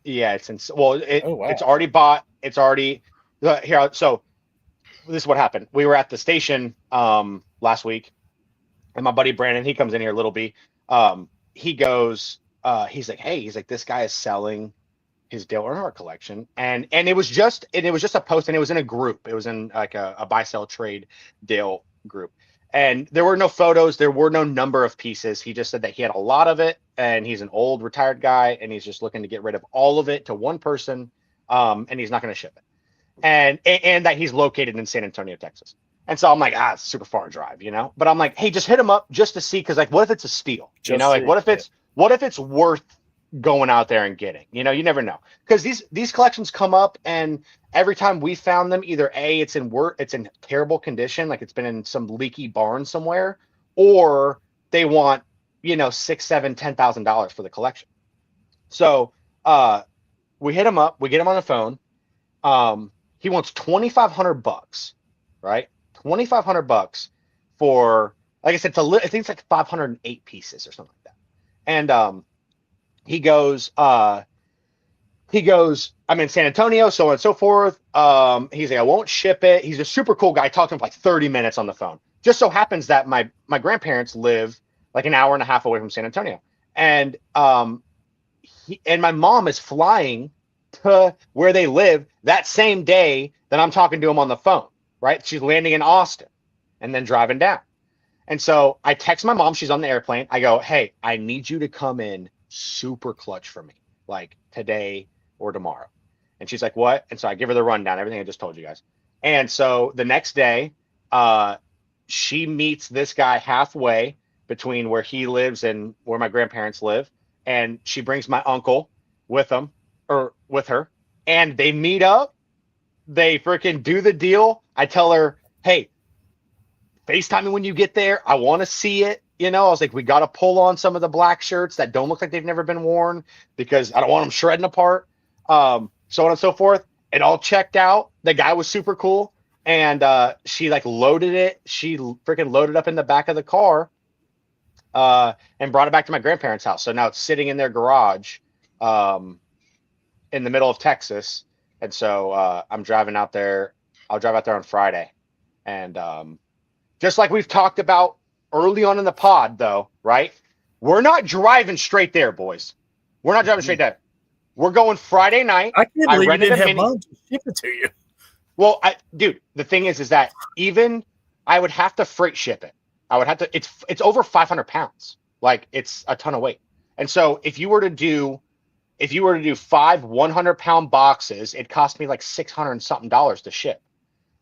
Yeah, it's Oh, wow. it's already bought. It's already here. So this is what happened. We were at the station last week, and my buddy Brandon, he comes in here, Little B. He goes, he's like, this guy is selling his Dale Earnhardt collection, and it was just a post, and it was in a group. It was in like a buy sell trade Dale group. And there were no photos. There were no number of pieces. He just said that he had a lot of it, and he's an old retired guy, and he's just looking to get rid of all of it to one person, and he's not going to ship it, and that he's located in San Antonio, Texas. And so I'm like, it's a super far drive, But I'm like, hey, just hit him up just to see, because like, what if it's a steal? What if it's worth going out there and getting? You never know, because these collections come up, and every time we found them, either it's in terrible condition, like it's been in some leaky barn somewhere, or they want $6,000, $7,000, $10,000 for the collection. So we hit him up, we get him on the phone. He wants $2,500, right? $2,500 for, like I said, I think it's like 508 pieces or something like that. And he goes, I'm in San Antonio, so on and so forth. He's like, I won't ship it. He's a super cool guy. I talked to him for like 30 minutes on the phone. Just so happens that my grandparents live like an hour and a half away from San Antonio. And my mom is flying to where they live that same day that I'm talking to him on the phone, right? She's landing in Austin and then driving down. And so I text my mom, she's on the airplane. I go, hey, I need you to come in super clutch for me, like today or tomorrow. And she's like, what? And so I give her the rundown, everything I just told you guys. And so the next day, she meets this guy halfway between where he lives and where my grandparents live. And she brings my uncle with her, and they meet up. They freaking do the deal. I tell her, hey, FaceTime me when you get there. I want to see it. I was like, we got to pull on some of the black shirts that don't look like they've never been worn, because I don't want them shredding apart. So on and so forth. It all checked out. The guy was super cool. And she like loaded it. She freaking loaded up in the back of the car and brought it back to my grandparents' house. So now it's sitting in their garage in the middle of Texas. And so I'm driving out there. I'll drive out there on Friday. And just like we've talked about early on in the pod, though, right? We're not driving straight there, boys. We're not driving straight there. We're going Friday night. I can't believe you rented didn't a have mini. mom to ship it to you. Well, dude, the thing is that even I would have to freight ship it. I would have to. It's over 500 pounds. Like it's a ton of weight. And so if you were to do 5 100-pound boxes, it cost me like $600 and something to ship.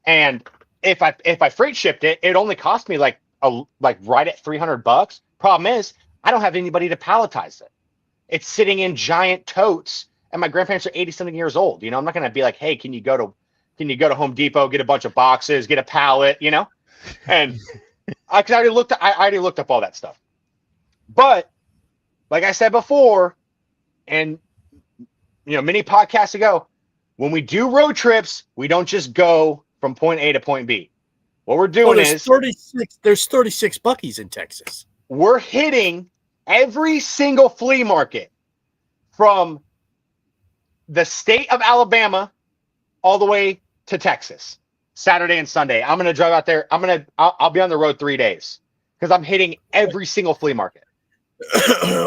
And if I freight shipped it, it only cost me like right at $300. Problem is, I don't have anybody to palletize it. It's sitting in giant totes, and my grandparents are 80-something years old. You know, I'm not gonna be like, hey, can you go to Home Depot, get a bunch of boxes, get a pallet, you know? And I already looked up all that stuff. But like I said before, and many podcasts ago, when we do road trips, we don't just go from point A to point B. What we're doing is 36. There's 36 Buc-ee's in Texas. We're hitting every single flea market from the state of Alabama all the way to Texas, Saturday and Sunday. I'm going to drive out there. I'll be on the road 3 days because I'm hitting every single flea market.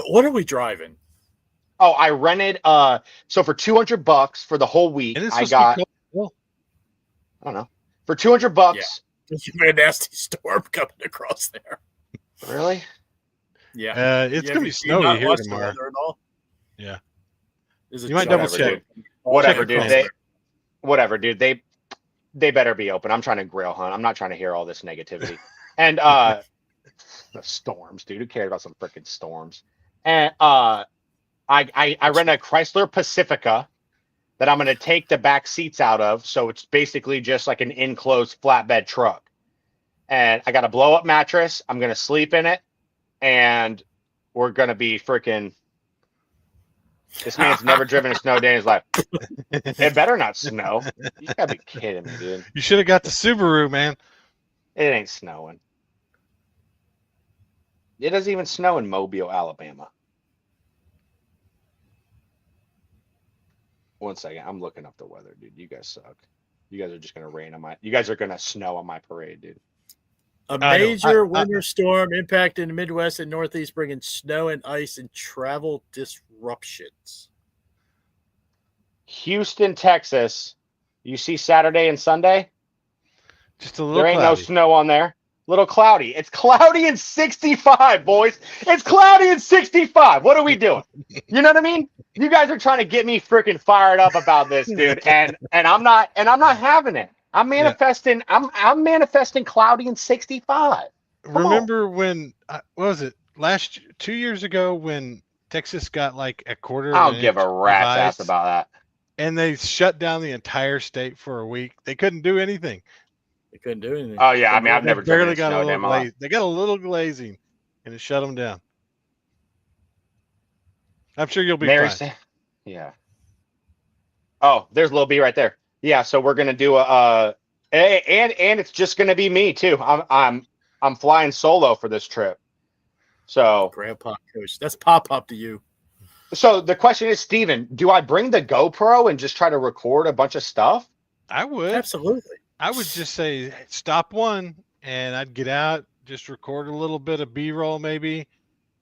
What are we driving? Oh, I rented, so for $200 for the whole week, I got, I don't know, for $200. Yeah. There's a nasty storm coming across there. Really? Yeah. It's going to be snowy here tomorrow. Yeah. You might double check. Whatever, dude. Whatever, dude. They better be open. I'm trying to grill hunt. I'm not trying to hear all this negativity. And the storms, dude. Who cares about some freaking storms? And I rent a Chrysler Pacifica that I'm going to take the back seats out of. So it's basically just like an enclosed flatbed truck. And I got a blow up mattress. I'm going to sleep in it. And we're going to be freaking. This man's never driven a snow day in his life. It better not snow. You gotta be kidding me, dude. You should have got the Subaru, man. It ain't snowing. It doesn't even snow in Mobile, Alabama. One second, I'm looking up the weather, dude. You guys suck. You guys are just gonna rain on my. You guys are gonna snow on my parade, dude. A major winter storm impacting the Midwest and Northeast, bringing snow and ice and travel disruptions. Houston, Texas. You see Saturday and Sunday? Just a little There ain't cloudy. no snow on there. Little cloudy. It's cloudy and 65, boys. It's cloudy and 65. What are we doing? You know what I mean? You guys are trying to get me freaking fired up about this, dude. And I'm not having it. I'm manifesting. Yeah. I'm manifesting cloudy and 65. Remember when? What was it? 2 years ago when Texas got like a quarter. I don't give a rat's ass about that. And they shut down the entire state for a week. They couldn't do anything. They couldn't do anything. Oh yeah, I mean I've never barely got a little They got a little glazing, and it shut them down. I'm sure you'll be fine. Yeah. Oh, there's Lil B right there. Yeah, so we're gonna do and it's just gonna be me too. I'm flying solo for this trip. So Grandpa Coach, that's pop up to you. So the question is, Steven, do I bring the GoPro and just try to record a bunch of stuff? I would. Absolutely. I would just say stop one, and I'd get out, just record a little bit of B-roll, maybe.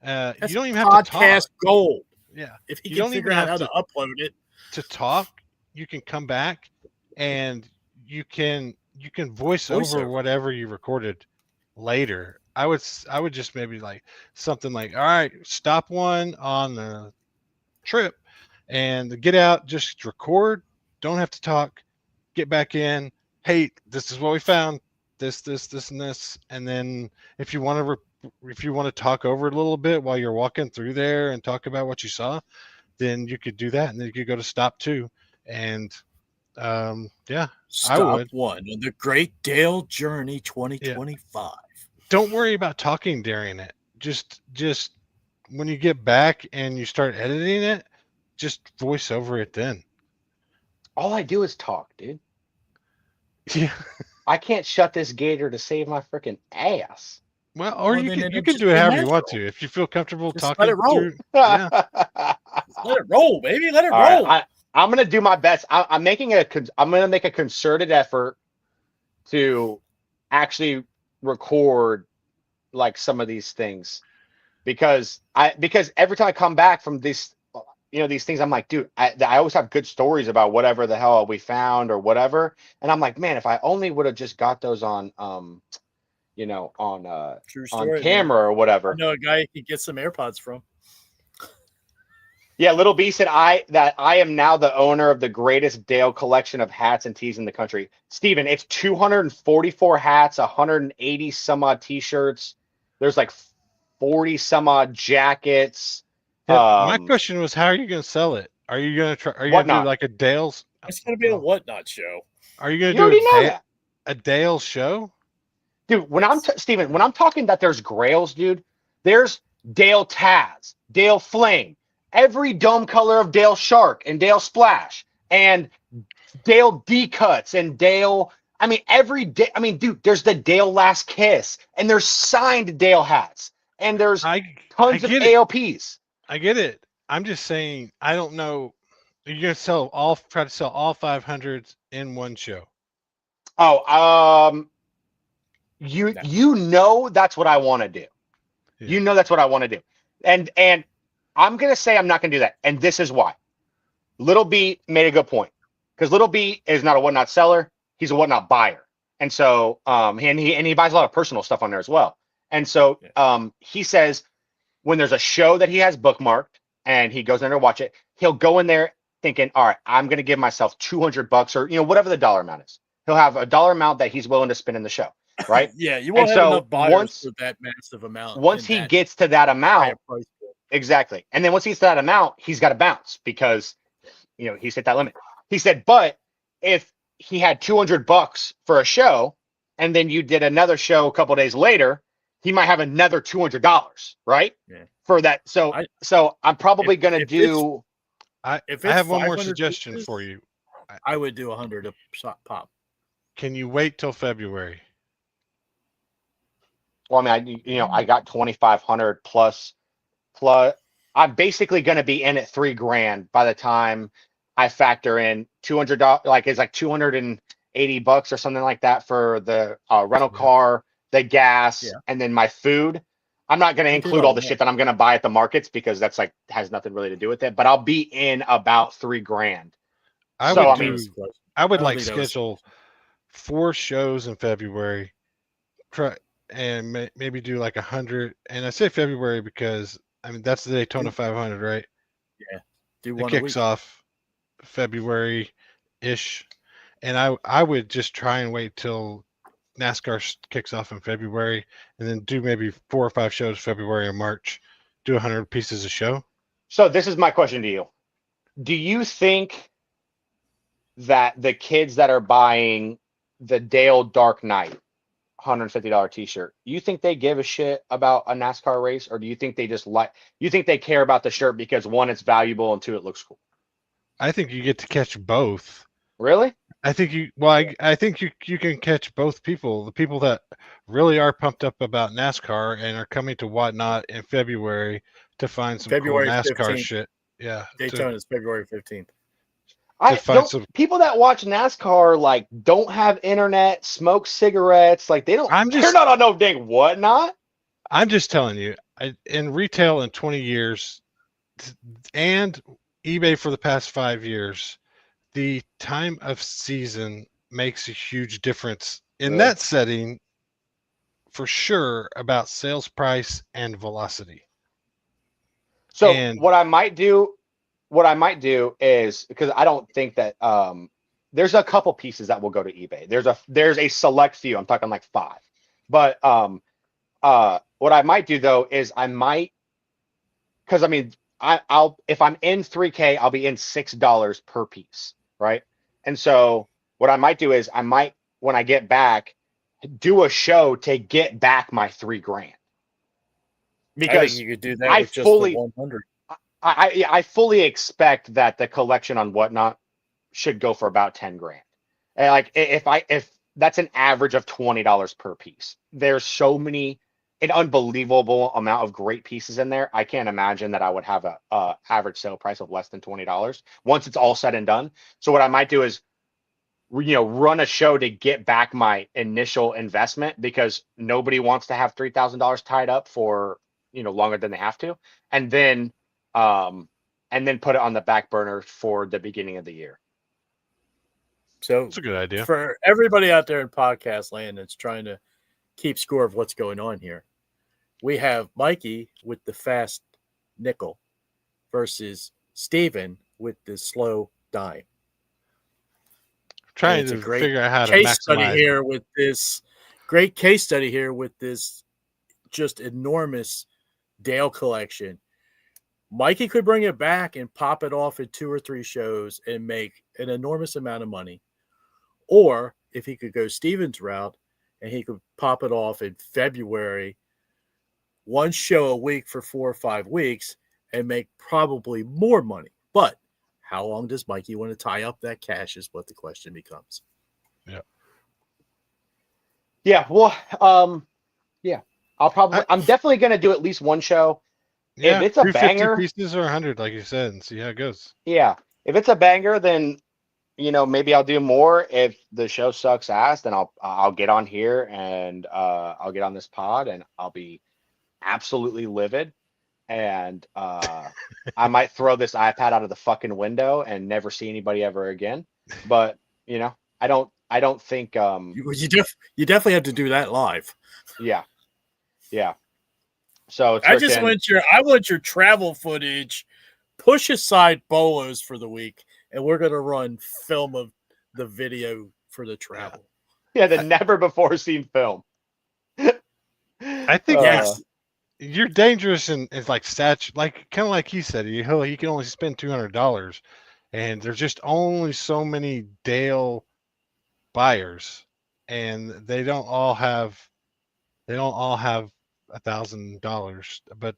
You don't even have to talk. Podcast gold. Yeah, if he can figure out how to upload it to talk, you can come back, and you can voice over whatever you recorded later. I would just maybe like something like, all right, stop one on the trip, and get out, just record. Don't have to talk. Get back in. Hey, this is what we found. This, and this. And then if you want to talk over it a little bit while you're walking through there and talk about what you saw, then you could do that, and then you could go to stop 2. And yeah, stop I would. 1 on the Great Dale Journey 2025. Yeah. Don't worry about talking during it. Just when you get back and you start editing it, just voice over it then. All I do is talk, dude. Yeah. I can't shut this gator to save my freaking ass. Well, or you can do it however you want to. If you feel comfortable just talking. Let it roll. Yeah. Let it roll, baby. Let it roll. Right. I'm gonna do my best. I'm gonna make a concerted effort to actually record like some of these things because every time I come back from this, these things. I'm like, dude, I always have good stories about whatever the hell we found or whatever. And I'm like, man, if I only would have just got those on, on True on story. camera or I whatever. know a guy you could get some AirPods from. Yeah, Little B said I am now the owner of the greatest Dale collection of hats and tees in the country. Steven, it's 244 hats, 180 some odd t-shirts. There's like 40 some odd jackets. My question was, how are you going to sell it? Are you going to try? Are you going to do Whatnot. like a Dale's? It's going to be a whatnot show. Are you going You to already do know that. a Dale show? Dude, Steven, when I'm talking that there's grails, dude, there's Dale Taz, Dale Fling, every dome color of Dale Shark and Dale Splash and Dale D-Cuts and Dale. I mean, dude, there's the Dale Last Kiss and there's signed Dale hats and there's tons of ALPs. I get it. I'm just saying, I don't know. You're going to try to sell all 500s in one show. Oh, you know that's what I want to do. Yeah. You know that's what I want to do. And I'm going to say I'm not going to do that. And this is why. Little B made a good point. Because Little B is not a whatnot seller. He's a whatnot buyer. And so and he buys a lot of personal stuff on there as well. And so he says when there's a show that he has bookmarked and he goes in there to watch it, he'll go in there thinking, all right, I'm going to give myself $200 or whatever the dollar amount is. He'll have a dollar amount that he's willing to spend in the show. Right? Yeah, you won't have enough buyers for that massive amount. Once he gets to that amount, exactly. And then once he gets to that amount, he's got to bounce because he's hit that limit. He said, but if he had $200 for a show, and then you did another show a couple days later, he might have another $200, right? Yeah. For that. So I'm probably going to do. I have one more suggestion for you. I would do 100 a pop. Can you wait till February? Well, I mean, I got 2,500 plus. I'm basically going to be in at $3,000 by the time I factor in $200. Like it's like $280 or something like that for the rental car, the gas, and then my food. I'm not going to include all the shit that I'm going to buy at the markets because that's like has nothing really to do with it. But I'll be in about $3,000. I would like schedule 4 shows in February. And maybe do like 100. And I say February because I mean that's the Daytona 500, right? Yeah, do one. It kicks off February-ish, and I would just try and wait till NASCAR kicks off in February, and then do maybe 4 or 5 shows February or March. Do 100 pieces a show. So this is my question to you: do you think that the kids that are buying the Dale Dark Knight $150 t-shirt, you think they give a shit about a NASCAR race, or do you think they just you think they care about the shirt because 1, it's valuable, and 2, it looks cool? I think you get to catch both. Really? I think I think you can catch both people. The people that really are pumped up about NASCAR and are coming to Whatnot in February to find some February cool NASCAR 15th. shit. Yeah. Daytona is February 15th. People that watch NASCAR like don't have internet, smoke cigarettes, like they're not on no dang Whatnot. I'm just telling you, in retail in 20 years and eBay for the past 5 years, the time of season makes a huge difference in that setting for sure about sales price and velocity. So what I might do is, because I don't think that there's a couple pieces that will go to eBay. There's a select few. I'm talking like 5. But what I might do though is because I mean I'll if I'm in $3,000, I'll be in $6 per piece, right? And so what I might do is when I get back, do a show to get back my $3,000. Because I think you could do that with just the 100. I fully expect that the collection on Whatnot should go for about $10,000. And like if that's an average of $20 per piece, there's an unbelievable amount of great pieces in there. I can't imagine that I would have a average sale price of less than $20 once it's all said and done. So what I might do is, run a show to get back my initial investment, because nobody wants to have $3,000 tied up for, longer than they have to. And then and then put it on the back burner for the beginning of the year. So That's a good idea. for everybody out there in podcast land that's trying to keep score of what's going on here, we have Mikey with the fast nickel versus Steven with the slow dime. Trying It's a to great figure out how to case study maximize. here with this great case study here with this just enormous Dale collection. Mikey could bring it back and pop it off at 2 or 3 shows and make an enormous amount of money. Or if he could go Steven's route and he could pop it off in February, 1 show a week for 4 or 5 weeks and make probably more money. But how long does Mikey want to tie up that cash is what the question becomes. Yeah. Well, yeah. I'm definitely going to do at least 1 show. Yeah, if it's a 250 banger, pieces or 100, like you said, and see how it goes. yeah. If it's a banger, then maybe I'll do more. If the show sucks ass, then I'll get on here and I'll get on this pod and I'll be absolutely livid. And I might throw this iPad out of the fucking window and never see anybody ever again. But I don't think You definitely have to do that live. yeah. So it's I want your travel footage. Push aside bolos for the week, and we're gonna run film of the video for the travel. the never before seen film. I think Yes. you're dangerous and it's like kind of like he said, he can only spend $200, and there's just only so many Dale buyers, and they don't all have $1,000. But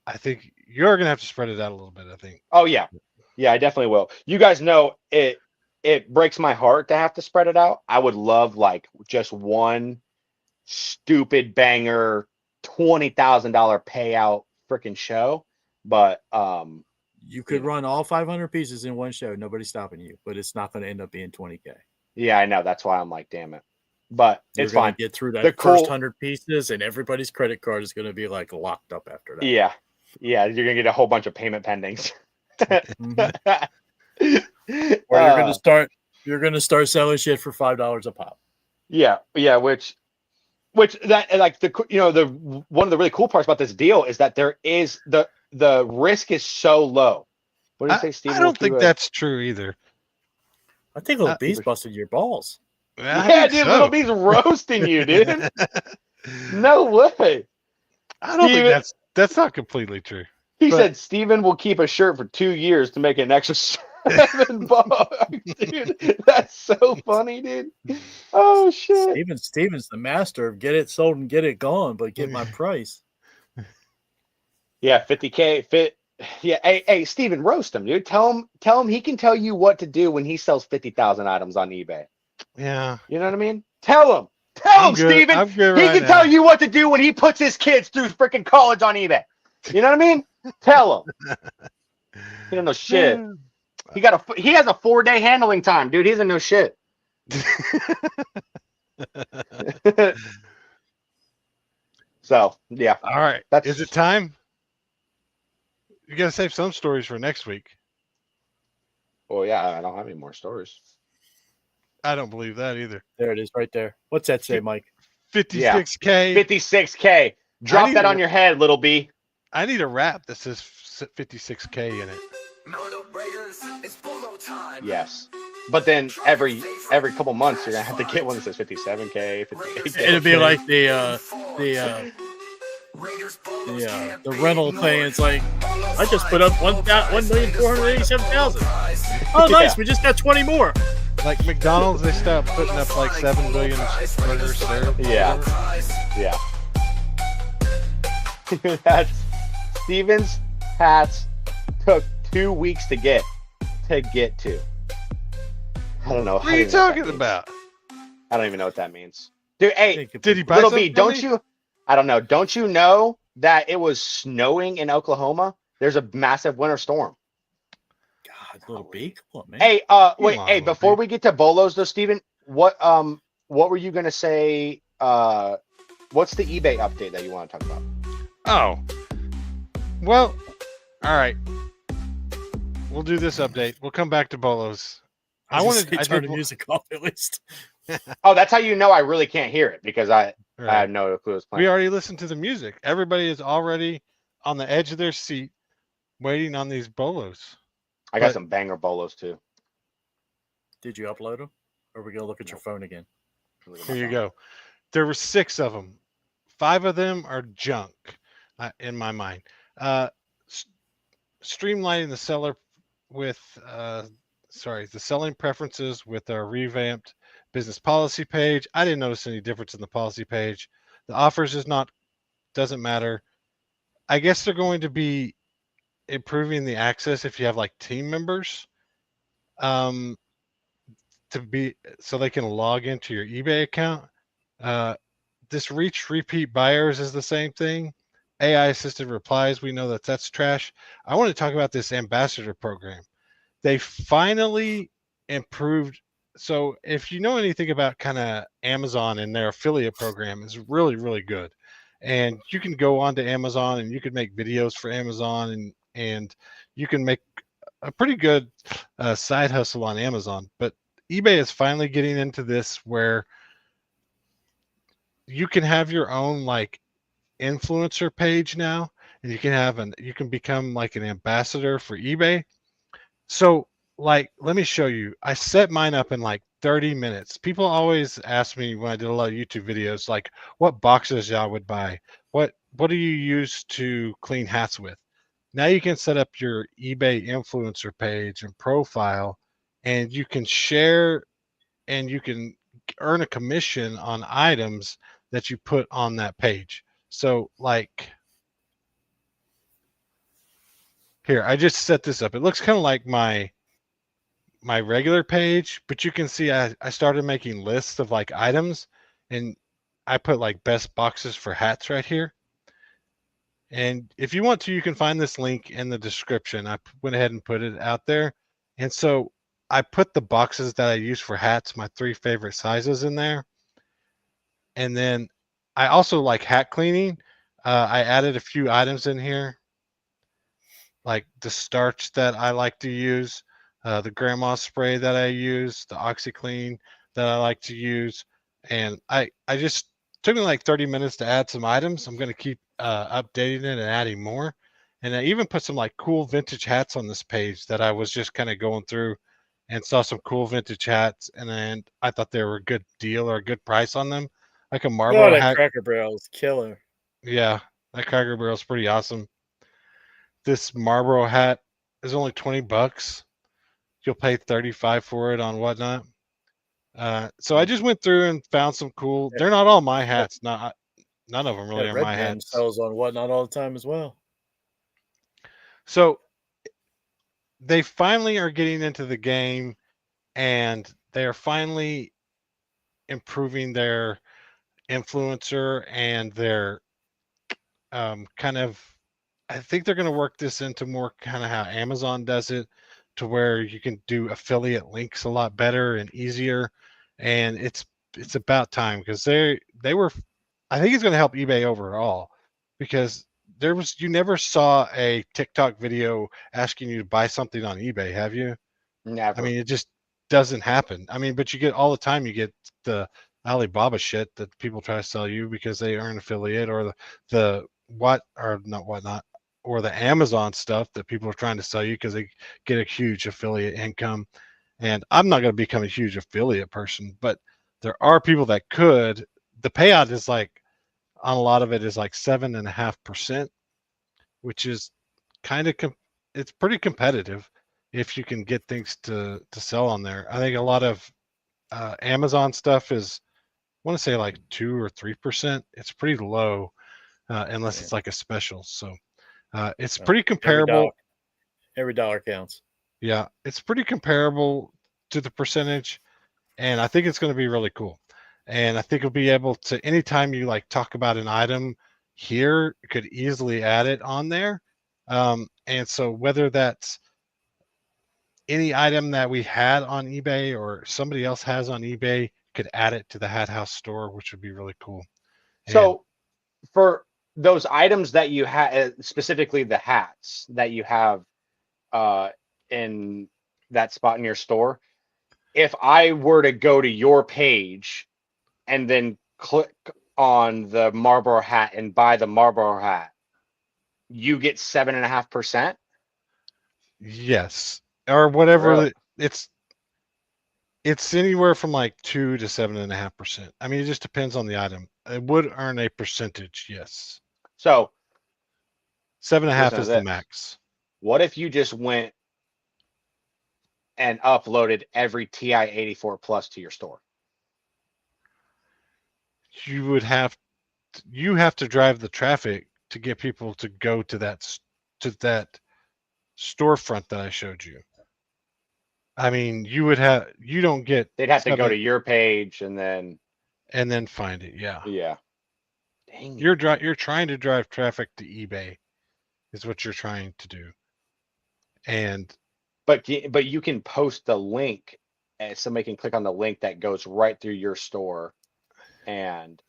I think you're gonna have to spread it out a little bit. I think. Oh yeah, I definitely will. You guys know it. It breaks my heart to have to spread it out. I would love like just one stupid banger, $20,000 payout freaking show. But You could run all 500 pieces in one show. Nobody's stopping you, but it's not going to end up being 20K. yeah, I know. That's why I'm like, damn it. But You're it's gonna fine. get through that The first cool- 100 pieces, and everybody's credit card is going to be like locked up after that. Yeah, you're gonna get a whole bunch of payment pendings. Mhm. Or you're gonna start selling shit for $5 a pop. Yeah, which that like the one of the really cool parts about this deal is that there is the risk is so low. What did you say, Steve? I don't think that's true either. I think Little B's busted your balls. Yeah, dude, Little B's roasting you, dude. No way. I don't Steven- think that's not completely true. He But- said Steven will keep a shirt for 2 years to make an extra $7. Dude, that's so funny, dude. Oh shit. Steven's the master of get it sold and get it gone, but get my price. Yeah, 50K fit. Yeah, hey, Steven, roast him, dude. Tell him he can tell you what to do when he sells 50,000 items on eBay. Yeah. You know what I mean? Tell him, I'm good. Steven. I'm good He right can now. tell you what to do when he puts his kids through freaking college on eBay. You know what I mean? Tell him. He don't know shit. He has a 4-day handling time, dude. He doesn't know shit. So yeah, All right. That's- Is it time? You got to save some stories for next week. well, yeah, I don't have any more stories. I don't believe that either. There it is, right there. What's that say, Mike? 56K. 56K. Drop need that to- on your head, little B. I need a wrap that says 56K in it. Yes. But then every couple months you're gonna have to get one that says 57K, 58K. It'd be like the rental thing. It's like I just put up 1,487,000. Oh, nice! Yeah. We just got 20 more. Like McDonald's, they stopped putting up like 7 billion burgers served. Yeah. Yeah. That's Steven's hats took 2 weeks to get to. I don't know. What are you talking about? I don't even know what that means. Dude, hey, Did he buy Little something B, from don't me? you? I don't know. Don't you know that it was snowing in Oklahoma? There's a massive winter storm. God, Little B, come on, man. Hey, wait, on, hey, Little before B. we get to Bolos though, Steven, what were you gonna say? What's the eBay update that you want to talk about? Oh. Well, all right. we'll do this update. We'll come back to bolos. I was gonna wanted, say, I turn did, the music off at least. Oh, that's how you know I really can't hear it because I right. had no clue it was We playing. already listened to the music. Everybody is already on the edge of their seat, waiting on these bolos. I got but- some banger bolos too. Did you upload them? Or are we gonna look at your phone again? Here you go. There were 6 of them. 5 of them are junk, in my mind. Streamlining the seller with, the selling preferences with our revamped business policy page. I didn't notice any difference in the policy page. The offers doesn't matter. I guess they're going to be improving the access if you have like team members, to be so they can log into your eBay account. This reach repeat buyers is the same thing. AI assisted replies, we know that's trash. I want to talk about this ambassador program. They finally improved. So if you know anything about kind of Amazon and their affiliate program is really, really good. And you can go on to Amazon and you can make videos for Amazon and you can make a pretty good side hustle on Amazon. But eBay is finally getting into this where you can have your own like influencer page now, and you can become like an ambassador for eBay. So like, let me show you. I set mine up in like 30 minutes. People always ask me when I did a lot of YouTube videos, like what boxes y'all would buy. What do you use to clean hats with? Now you can set up your eBay influencer page and profile, and you can share and you can earn a commission on items that you put on that page. So like here, I just set this up. It looks kind of like my regular page, but you can see I started making lists of like items, and I put like best boxes for hats right here. And if you want to, you can find this link in the description. I went ahead and put it out there. And so I put the boxes that I use for hats, my 3 favorite sizes in there. And then I also like hat cleaning. I added a few items in here, like the starch that I like to use, the grandma spray that I use, the OxyClean that I like to use. And I just took me like 30 minutes to add some items. I'm going to keep updating it and adding more. And I even put some like cool vintage hats on this page that I was just kind of going through and saw some cool vintage hats. And then I thought they were a good deal or a good price on them. Like a Marlboro Oh, that hat. Cracker Barrel is killer. Yeah, that Cracker Barrel is pretty awesome. This Marlboro hat is only $20. You'll pay $35 for it on Whatnot. So I just went through and found some cool. They're not all my hats. None of them really are Red my Band hats. sells on Whatnot all the time as well. So they finally are getting into the game, and they are finally improving their influencer and their kind of. I think they're going to work this into more kind of how Amazon does it, to where you can do affiliate links a lot better and easier. And it's about time, because they were. I think it's going to help eBay overall, because you never saw a TikTok video asking you to buy something on eBay, have you? Never. I mean, it just doesn't happen. I mean, but you get all the time. You get the Alibaba shit that people try to sell you because they earn affiliate, or the what or not whatnot, or the Amazon stuff that people are trying to sell you because they get a huge affiliate income. And I'm not going to become a huge affiliate person, but there are people that could. The payout is like, on a lot of it is like 7.5%, which is kind of it's pretty competitive if you can get things to sell on there. I think a lot of Amazon stuff is, I want to say like 2 or 3%. It's pretty low unless it's like a special. So it's pretty comparable. Every dollar counts. Yeah, it's pretty comparable to the percentage, and I think it's going to be really cool. And I think you'll be able to, anytime you like talk about an item here, you could easily add it on there. And so whether that's any item that we had on eBay or somebody else has on eBay, could add it to the Hat House store, which would be really cool. So for those items that you have, specifically the hats that you have in that spot in your store. If I were to go to your page and then click on the Marlboro hat and buy the Marlboro hat, you get 7.5%. Yes, or whatever. Really? It's anywhere from like 2 to 7.5%. I mean, it just depends on the item. It would earn a percentage. Yes, So 7.5 listen to is the this. max. What if you just went and uploaded every TI-84 Plus to your store? You have to drive the traffic to get people to go to that storefront that I showed you. I mean, you don't get They'd have to go to 7 your page and then find it. Yeah. yeah. Dang. You're trying to drive traffic to eBay is what you're trying to do. And But you can post the link and somebody can click on the link that goes right through your store and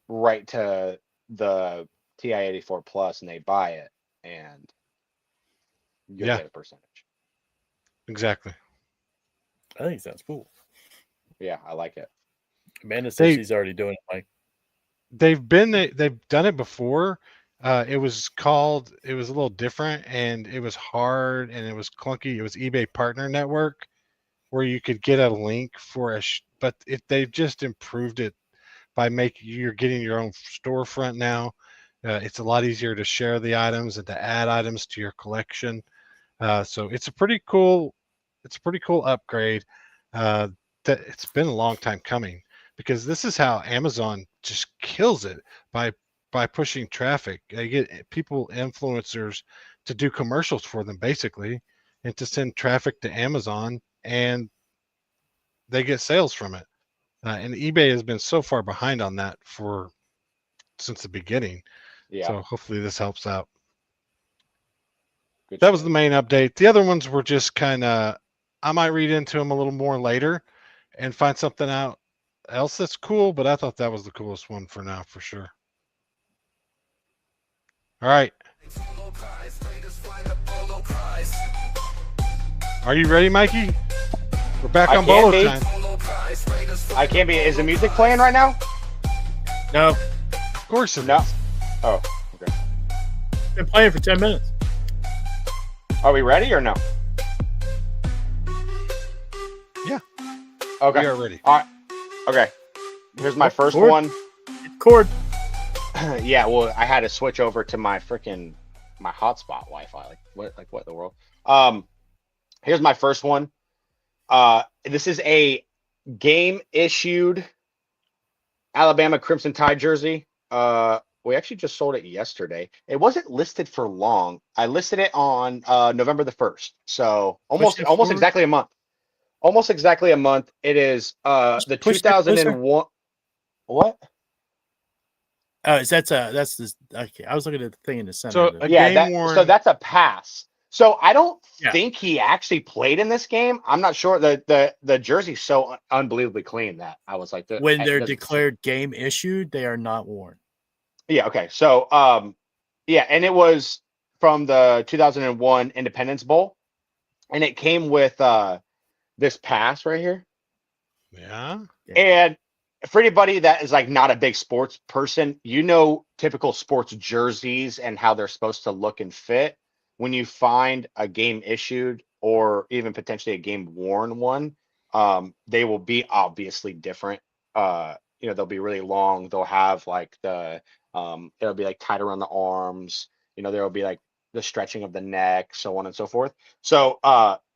right to the TI-84 Plus and they buy it and you'll Yeah. get a percentage. exactly. I think it sounds cool. Yeah, I like it. Amanda says They- she's already doing it, Mike. They've done it before. It was a little different and it was hard and it was clunky. It was eBay Partner Network where you could get a link for but they've just improved it by you're getting your own storefront now. It's a lot easier to share the items and to add items to your collection. So it's a pretty cool upgrade. That it's been a long time coming because this is how Amazon just kills it by pushing traffic. They get people, influencers, to do commercials for them basically, and to send traffic to Amazon, and they get sales from it. And eBay has been so far behind on that since the beginning. Yeah. So hopefully this helps out. Good That was shit. the main update. The other ones were just kind of, I might read into them a little more later and find something out else that's cool, but I thought that was the coolest one for now, for sure. All right. Are you ready, Mikey? We're back I on can Bolo be. time. I can't be. Is the music playing right now? No, Of course it No. is. Oh, okay. been playing for 10 minutes. Are we ready or no? Yeah. Okay. We are ready. All right. Okay. Here's my first Cord. one. Cord. Yeah, well, I had to switch over to my hotspot Wi-Fi. What in the world? Here's my first one. This is a game issued Alabama Crimson Tide jersey. We actually just sold it yesterday. It wasn't listed for long. I listed it on November the 1st. So almost it forward. exactly a month. Almost exactly a month. It is the push it closer. 2001. What? Oh, that's this. Okay, I was looking at the thing in the center. So of it. Yeah, game worn. so that's a pass. So I don't Yeah. think he actually played in this game. I'm not sure. The jersey's so unbelievably clean that I was like, when they're it doesn't- declared game issued, they are not worn. Yeah. Okay. So yeah, and it was from the 2001 Independence Bowl, and it came with this pass right here. Yeah. And for anybody that is like not a big sports person, typical sports jerseys and how they're supposed to look and fit. When you find a game issued or even potentially a game worn one, they will be obviously different. They'll be really long. They'll have like it'll be like tight around the arms. There'll be like the stretching of the neck, so on and so forth. So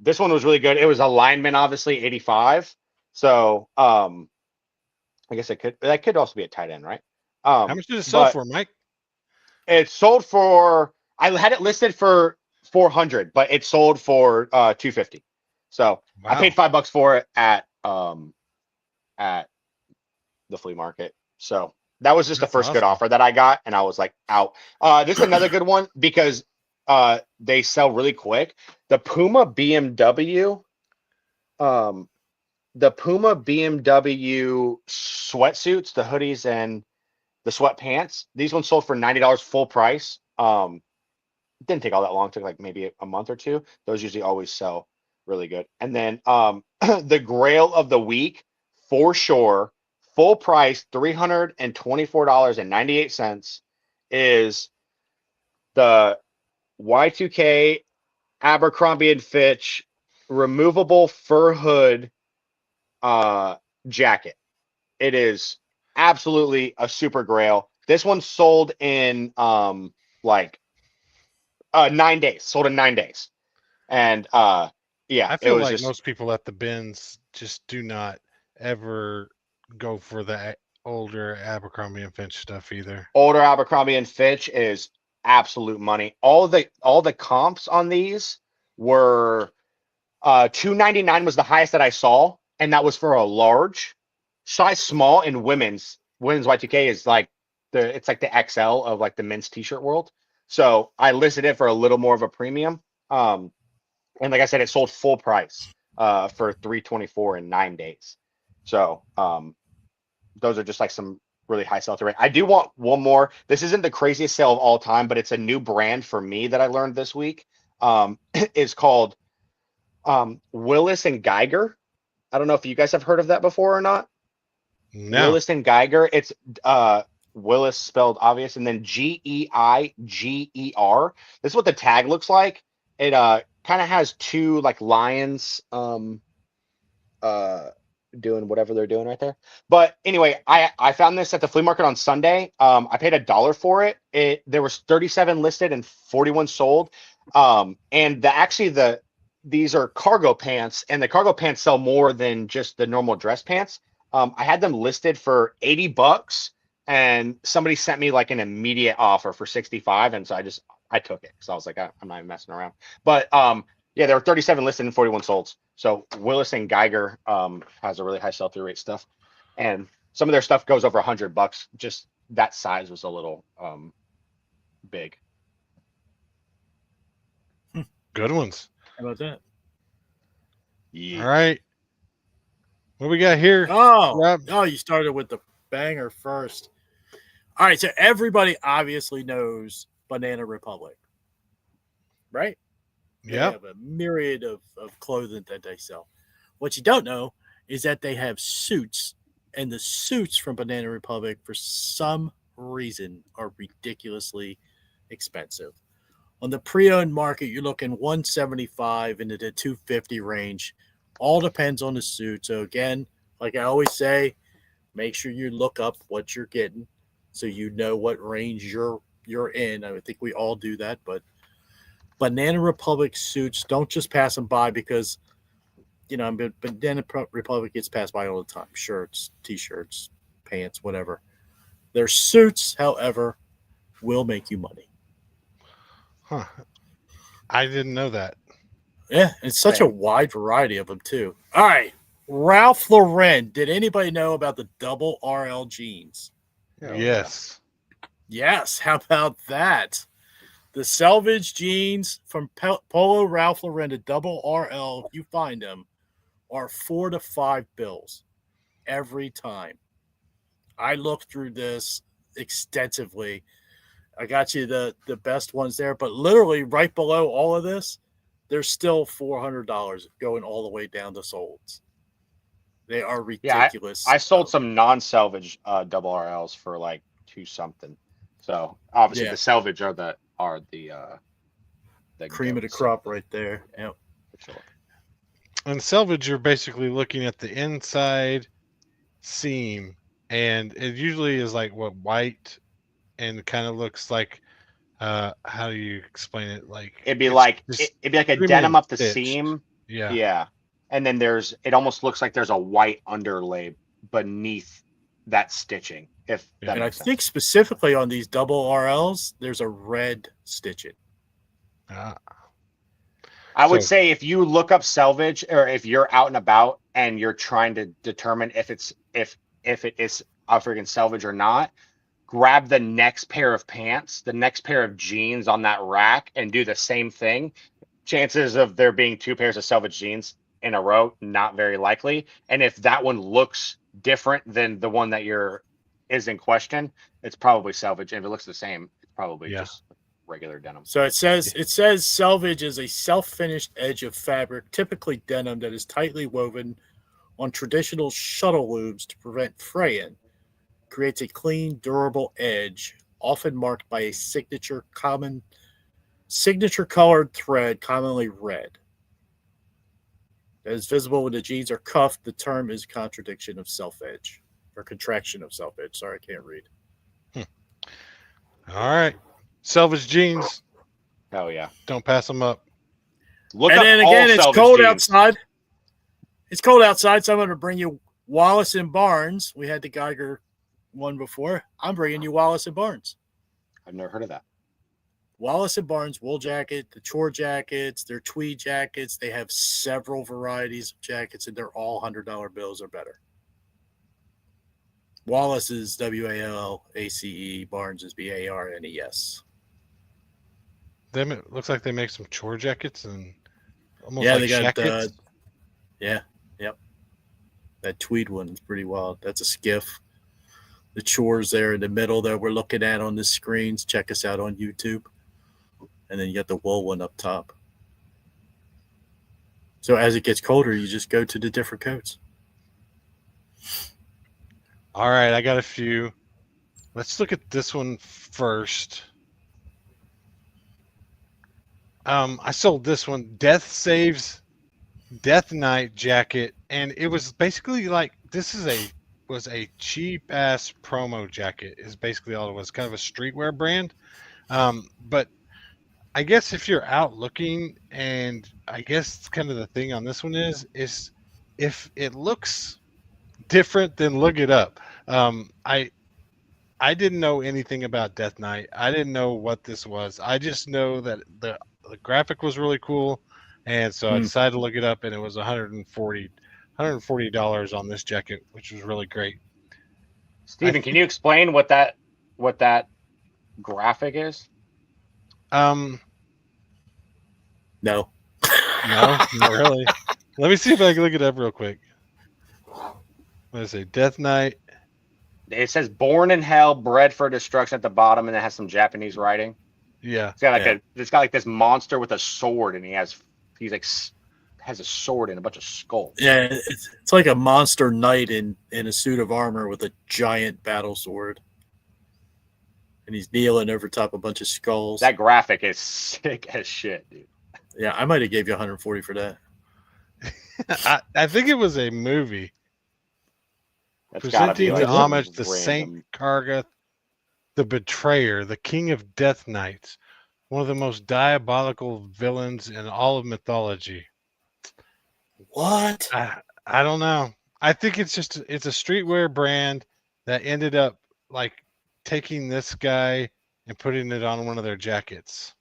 this one was really good. It was a lineman, obviously 85. So I guess that could also be a tight end, right? How much did it sell but for, Mike? It sold for, I had it listed for 400, but it sold for 250. So I paid $5 for it at the flea market. So that was just That's the first good awesome. offer that I got, and I was like, out. This is another good one because they sell really quick. The Puma BMW sweatsuits, the hoodies and the sweatpants. These ones sold for $90 full price. it didn't take all that long. It took like maybe a month or two. Those usually always sell really good. And then the grail of the week for sure, full price, $324.98 is the Y2K Abercrombie and Fitch removable fur hood jacket. It is absolutely a super grail. This one sold in 9 days. Sold in 9 days. And yeah, I it feel was like just most people at the bins just do not ever go for the older Abercrombie and Finch stuff either. older Abercrombie and Fitch is absolute money. All the comps on these were $299 was the highest that I saw, and that was for a large. Size small in women's Y2K is like it's like the XL of like the men's t-shirt world. So I listed it for a little more of a premium. And like I said, it sold full price for $324 in 9 days. So those are just like some really high sell-through rate. I do want one more. This isn't the craziest sale of all time, but it's a new brand for me that I learned this week. It's called Willis and Geiger. I don't know if you guys have heard of that before or not. No. Willis and Geiger. It's Willis spelled obvious, and then Geiger. This is what the tag looks like. It kind of has two like lions doing whatever they're doing right there. But anyway, I found this at the flea market on Sunday. I paid $1 for it. There was 37 listed and 41 sold. And these are cargo pants, and the cargo pants sell more than just the normal dress pants. I had them listed for $80, and somebody sent me like an immediate offer for 65, and so I took it because I was like, I'm not even messing around. But yeah, there were 37 listed and 41 sold. So Willis and Geiger has a really high sell-through rate stuff, and some of their stuff goes over $100. Just that size was a little big. Good ones. How about that? Yeah. All right. What we got here? Oh, Rob? you started with the banger first. All right, so everybody obviously knows Banana Republic, right? They Yep. have a myriad of clothing that they sell. What you don't know is that they have suits, and the suits from Banana Republic, for some reason, are ridiculously expensive. On the pre-owned market, you're looking $175 into the $250 range. All depends on the suit. So again, like I always say, make sure you look up what you're getting so you know what range you're in. I think we all do that, but Banana Republic suits, don't just pass them by because, Banana Republic gets passed by all the time. Shirts, T-shirts, pants, whatever. Their suits, however, will make you money. Huh. I didn't know that. Yeah, it's such a wide variety of them, too. All right, Ralph Lauren. Did anybody know about the double RL jeans? Yes. Yes, how about that? The selvage jeans from Polo Ralph Lauren, the double RL, if you find them, are $4 to $5 every time. I looked through this extensively. I got you the best ones there, but literally right below all of this, there's still $400 going all the way down to solds. They are ridiculous. Yeah, I sold some non-selvage double RLs for like $2 something. So obviously the selvage are the cream of the crop right there. Yep. For sure. And selvage, you're basically looking at the inside seam, and it usually is like white, and kind of looks like how do you explain it? Like it'd be like a denim up the stitched. seam. Yeah. And then it almost looks like there's a white underlay beneath that stitching. And I think specifically on these double RLs, there's a red stitching. I would say if you look up selvage, or if you're out and about and you're trying to determine if it is African selvage or not, grab the next pair of pants, the next pair of jeans on that rack, and do the same thing. Chances of there being 2 pairs of selvage jeans in a row, not very likely. And if that one looks different than the one that is in question, it's probably selvage. And if it looks the same, it's probably just regular denim. So it says selvage is a self-finished edge of fabric, typically denim, that is tightly woven on traditional shuttle looms to prevent fraying. Creates a clean, durable edge, often marked by a signature colored thread, commonly red. That is visible when the jeans are cuffed. The term is contradiction of self-edge, or contraction of self-edge. Sorry, I can't read. All right. Selvage jeans. Hell yeah. Don't pass them up. Look And up then all again, it's Selvage cold jeans. outside. It's cold outside, so I'm going to bring you Wallace and Barnes. We had the Geiger one before. I'm bringing you Wallace and Barnes. I've never heard of that. Wallace and Barnes wool jacket, the chore jackets, their tweed jackets. They have several varieties of jackets, and they're all $100 bills or better. Wallace is WALACE, Barnes is BARNES. Them, it looks like they make some chore jackets and almost Yeah, like they got jackets. yep. That tweed one is pretty wild. That's a skiff. The chores there in the middle that we're looking at on the screens. Check us out on YouTube. And then you got the wool one up top. So as it gets colder, you just go to the different coats. All right, I got a few. Let's look at this one first. I sold this one, Death Saves Death Knight jacket, and it was basically like was a cheap ass promo jacket. Is basically all it was, kind of a streetwear brand. But I guess if you're out looking, and I guess kind of the thing on this one is if it looks different, then look it up. I didn't know anything about Death Knight. I didn't know what this was. I just know that the graphic was really cool, and so I decided to look it up, and it was $140 on this jacket, which was really great. Steven, can you explain what that graphic is? No. No, not really. Let me see if I can look it up real quick. Let's see, Death Knight. It says "Born in Hell, Bred for Destruction" at the bottom, and it has some Japanese writing. Yeah, It's got like this monster with a sword, and has a sword and a bunch of skulls. Yeah, it's like a monster knight in a suit of armor with a giant battle sword. And he's kneeling over top a bunch of skulls. That graphic is sick as shit, dude. Yeah, I might have gave you 140 for that. I think it was a movie. That's gotta be Presenting like the homage to random. Saint Karga, the Betrayer, the King of Death Knights, one of the most diabolical villains in all of mythology. What? I don't know. I think it's a streetwear brand that ended up like taking this guy and putting it on one of their jackets.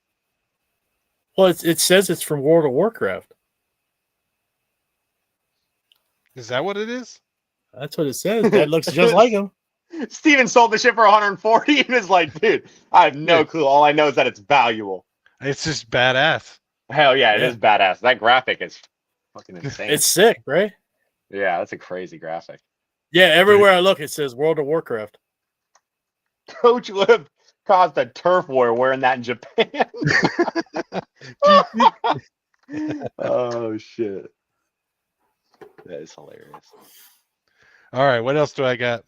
Well, it says it's from World of Warcraft. Is that what it is? That's what it says. That looks just like him. Steven sold the shit for 140 and is like, dude, I have no clue. All I know is that it's valuable. It's just badass. Hell yeah, it Yeah. is badass. That graphic is fucking insane. It's sick, right? Yeah, that's a crazy graphic. Yeah, everywhere I look, it says World of Warcraft. Coach would have caused a turf war wearing that in Japan. Oh shit. That is hilarious. All right, what else do I got?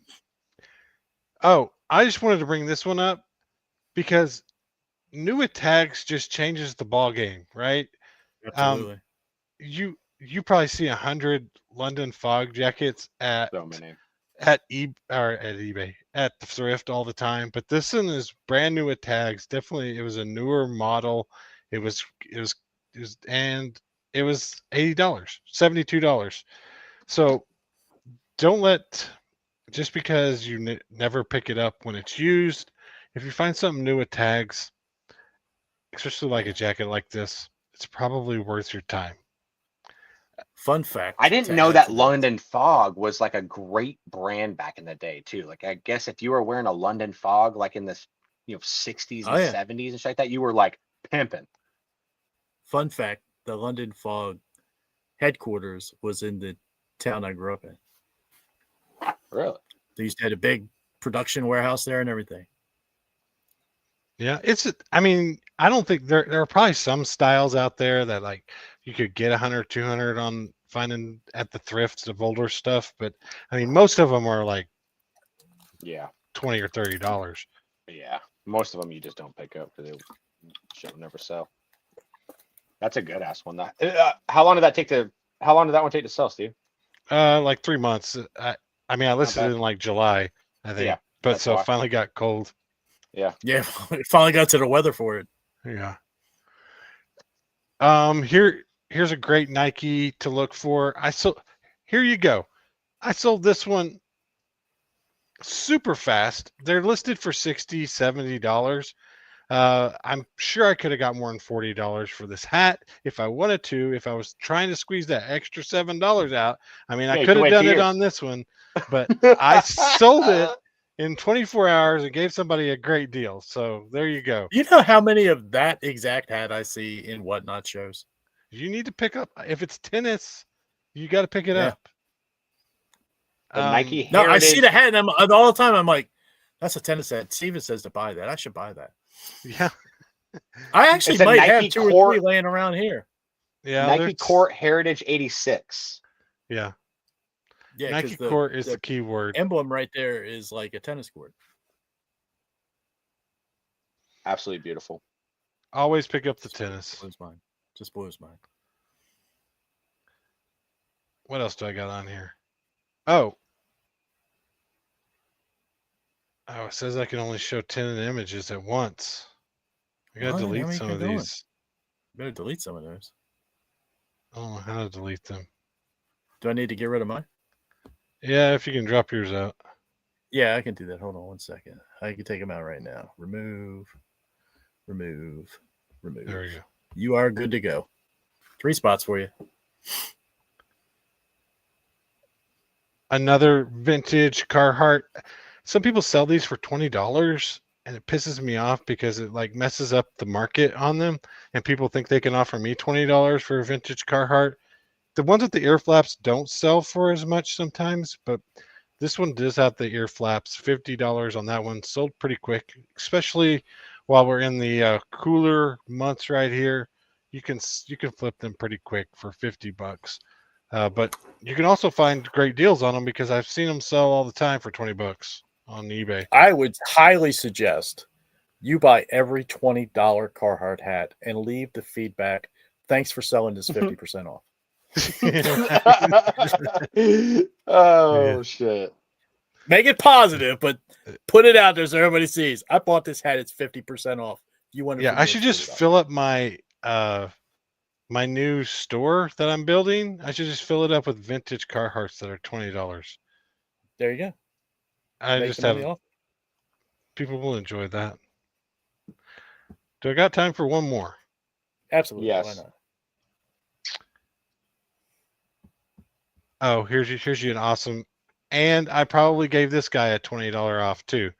Oh, I just wanted to bring this one up because new tags just changes the ball game, right? Absolutely. You probably see 100 London Fog jackets at So many. eBay at the thrift all the time, but this one is brand new with tags. Definitely, it was a newer model. It was $80, $72. So don't let, just because you never pick it up when it's used, if you find something new with tags, especially like a jacket like this, it's probably worth your time. Fun fact. I didn't to know add that to London Fog was like a great brand back in the day too. Like I guess if you were wearing a London Fog like in the 60s and Oh, yeah. 70s and shit like that, you were like pimping. Fun fact: the London Fog headquarters was in the town I grew up in. Really? They used to have a big production warehouse there and everything. Yeah, I I don't think there are probably some styles out there that like you could get 100, 200 on finding at the thrifts of older stuff, but I mean most of them are like Yeah. $20 or $30. Yeah. Most of them you just don't pick up because they should never sell. That's a good ass one. How long did that one take to sell, Steve? Like 3 months. I mean I listed bad. it in like July, I think. Yeah, but that's so why. it finally got cold. Yeah. Yeah, it finally got to the weather for it. Yeah. Here's a great Nike to look for. Here you go. I sold this one super fast. They're listed for $60, $70. I'm sure I could have got more than $40 for this hat if I wanted to, if I was trying to squeeze that extra $7 out. I mean, Yeah, I you could have wait done 2 it years. on this one, but I sold it in 24 hours and gave somebody a great deal. So there you go. You know how many of that exact hat I see in Whatnot shows? You need to pick up, if it's tennis, you got to pick it Yeah. up. The Nike No, I Heritage. see the hat, and all the time I'm like, "That's a tennis hat." Steven says to buy that. I should buy that. Yeah. I actually It's a might Nike have 2 or Court- 3 laying around here. Yeah. Nike there's- Court Heritage 86. Yeah. Yeah, Nike 'cause Court is the the key word. emblem right there is like a tennis court. Absolutely beautiful. Always pick up the tennis. Blows mine. Just blows mine. What else do I got on here? Oh, it says I can only show 10 images at once. I gotta What? How delete many some you of got going? these. Better delete some of those. I don't know how to delete them. Do I need to get rid of mine? Yeah, if you can drop yours out. Yeah, I can do that. Hold on 1 second. I can take them out right now. Remove. There we go. You are good to go. 3 spots for you. Another vintage Carhartt. Some people sell these for $20, and it pisses me off because it like messes up the market on them, and people think they can offer me $20 for a vintage Carhartt. The ones with the ear flaps don't sell for as much sometimes, but this one does have the ear flaps. $50 on that one. Sold pretty quick, especially while we're in the cooler months right here. You can flip them pretty quick for $50. But you can also find great deals on them because I've seen them sell all the time for $20 on eBay. I would highly suggest you buy every $20 Carhartt hat and leave the feedback. Thanks for selling this 50% off. Oh shit. Make it positive, but put it out there so everybody sees. I bought this hat, it's 50% off. You want to Yeah, I should just fill up my my new store that I'm building. I should just fill it up with vintage Carhartts that are $20. There you go. I Make just the money have off. people will enjoy that. Do I got time for one more? Absolutely. Yes. Why not? Oh, here's you an awesome, and I probably gave this guy a $20 off too.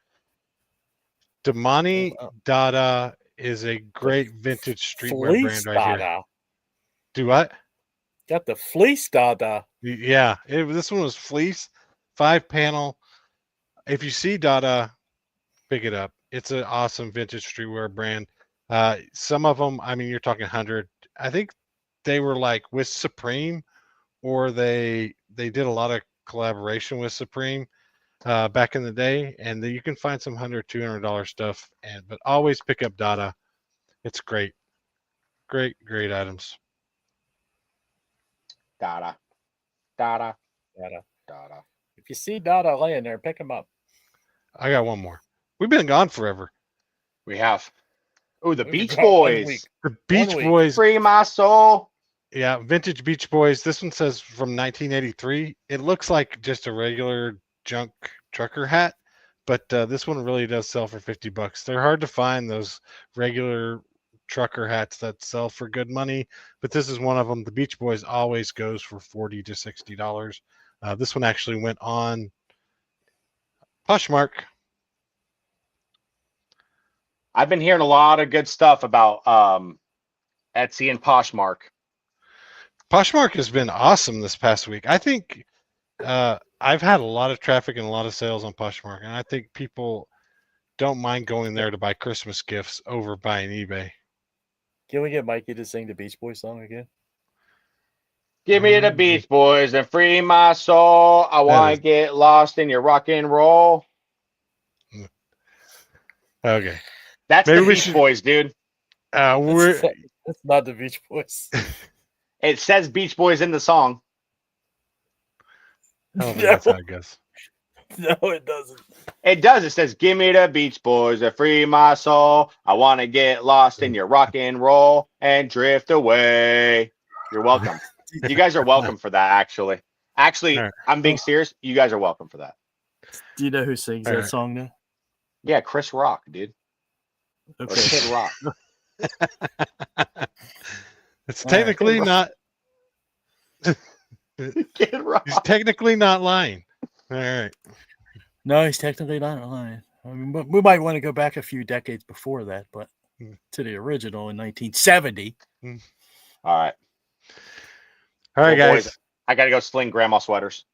Damani Oh, wow. Dada is a great vintage streetwear Fleece brand right here. Dada. Do what? Got the fleece Dada. Yeah, this one was fleece, 5-panel. If you see Dada, pick it up. It's an awesome vintage streetwear brand. Some of them, I mean, you're talking 100. I think they were like with Supreme, or they did a lot of collaboration with Supreme back in the day, and you can find some $100, $200 stuff. But always pick up Dada. It's great, great items. Dada. Dada. If you see Dada laying there, pick him up. I got one more. We've been gone forever. We have. Oh, the We've Beach been gone 1 Boys. week. The Beach week. Boys. Free my soul. Yeah, vintage Beach Boys. This one says from 1983. It looks like just a regular junk trucker hat, but this one really does sell for $50. They're hard to find, those regular trucker hats that sell for good money, but this is one of them. The Beach Boys always goes for $40 to $60. This one actually went on Poshmark. I've been hearing a lot of good stuff about Etsy and Poshmark. Poshmark has been awesome this past week. I think I've had a lot of traffic and a lot of sales on Poshmark, and I think people don't mind going there to buy Christmas gifts over buying eBay. Can we get Mikey to sing the Beach Boys song again? Give me the Beach Boys and free my soul. I want is- to get lost in your rock and roll. Okay. That's Maybe the we Beach should- Boys, dude. We're That's not the Beach Boys. It says Beach Boys in the song. I don't think that's how it goes. No, it doesn't. It does. It says, "Give me the Beach Boys and free my soul. I want to get lost in your rock and roll and drift away." You're welcome. You guys are welcome for that. Actually, All right. I'm being serious. You guys are welcome for that. Do you know who sings All that right. song now? Yeah, Chris Rock, dude. Or Okay. Kid Rock. It's All technically right. not. Kid Rock. He's technically not lying. All right. No, he's technically not lying. I mean, we might want to go back a few decades before that, but to the original in 1970. All right. All right, Well, guys. boys, I got to go sling grandma sweaters.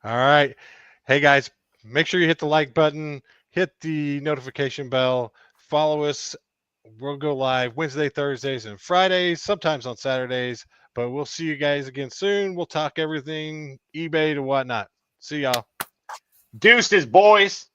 All right. Hey, guys, make sure you hit the like button, hit the notification bell, follow us. We'll go live Wednesday, Thursdays, and Fridays, sometimes on Saturdays. But we'll see you guys again soon. We'll talk everything eBay to whatnot. See y'all. Deuces, boys.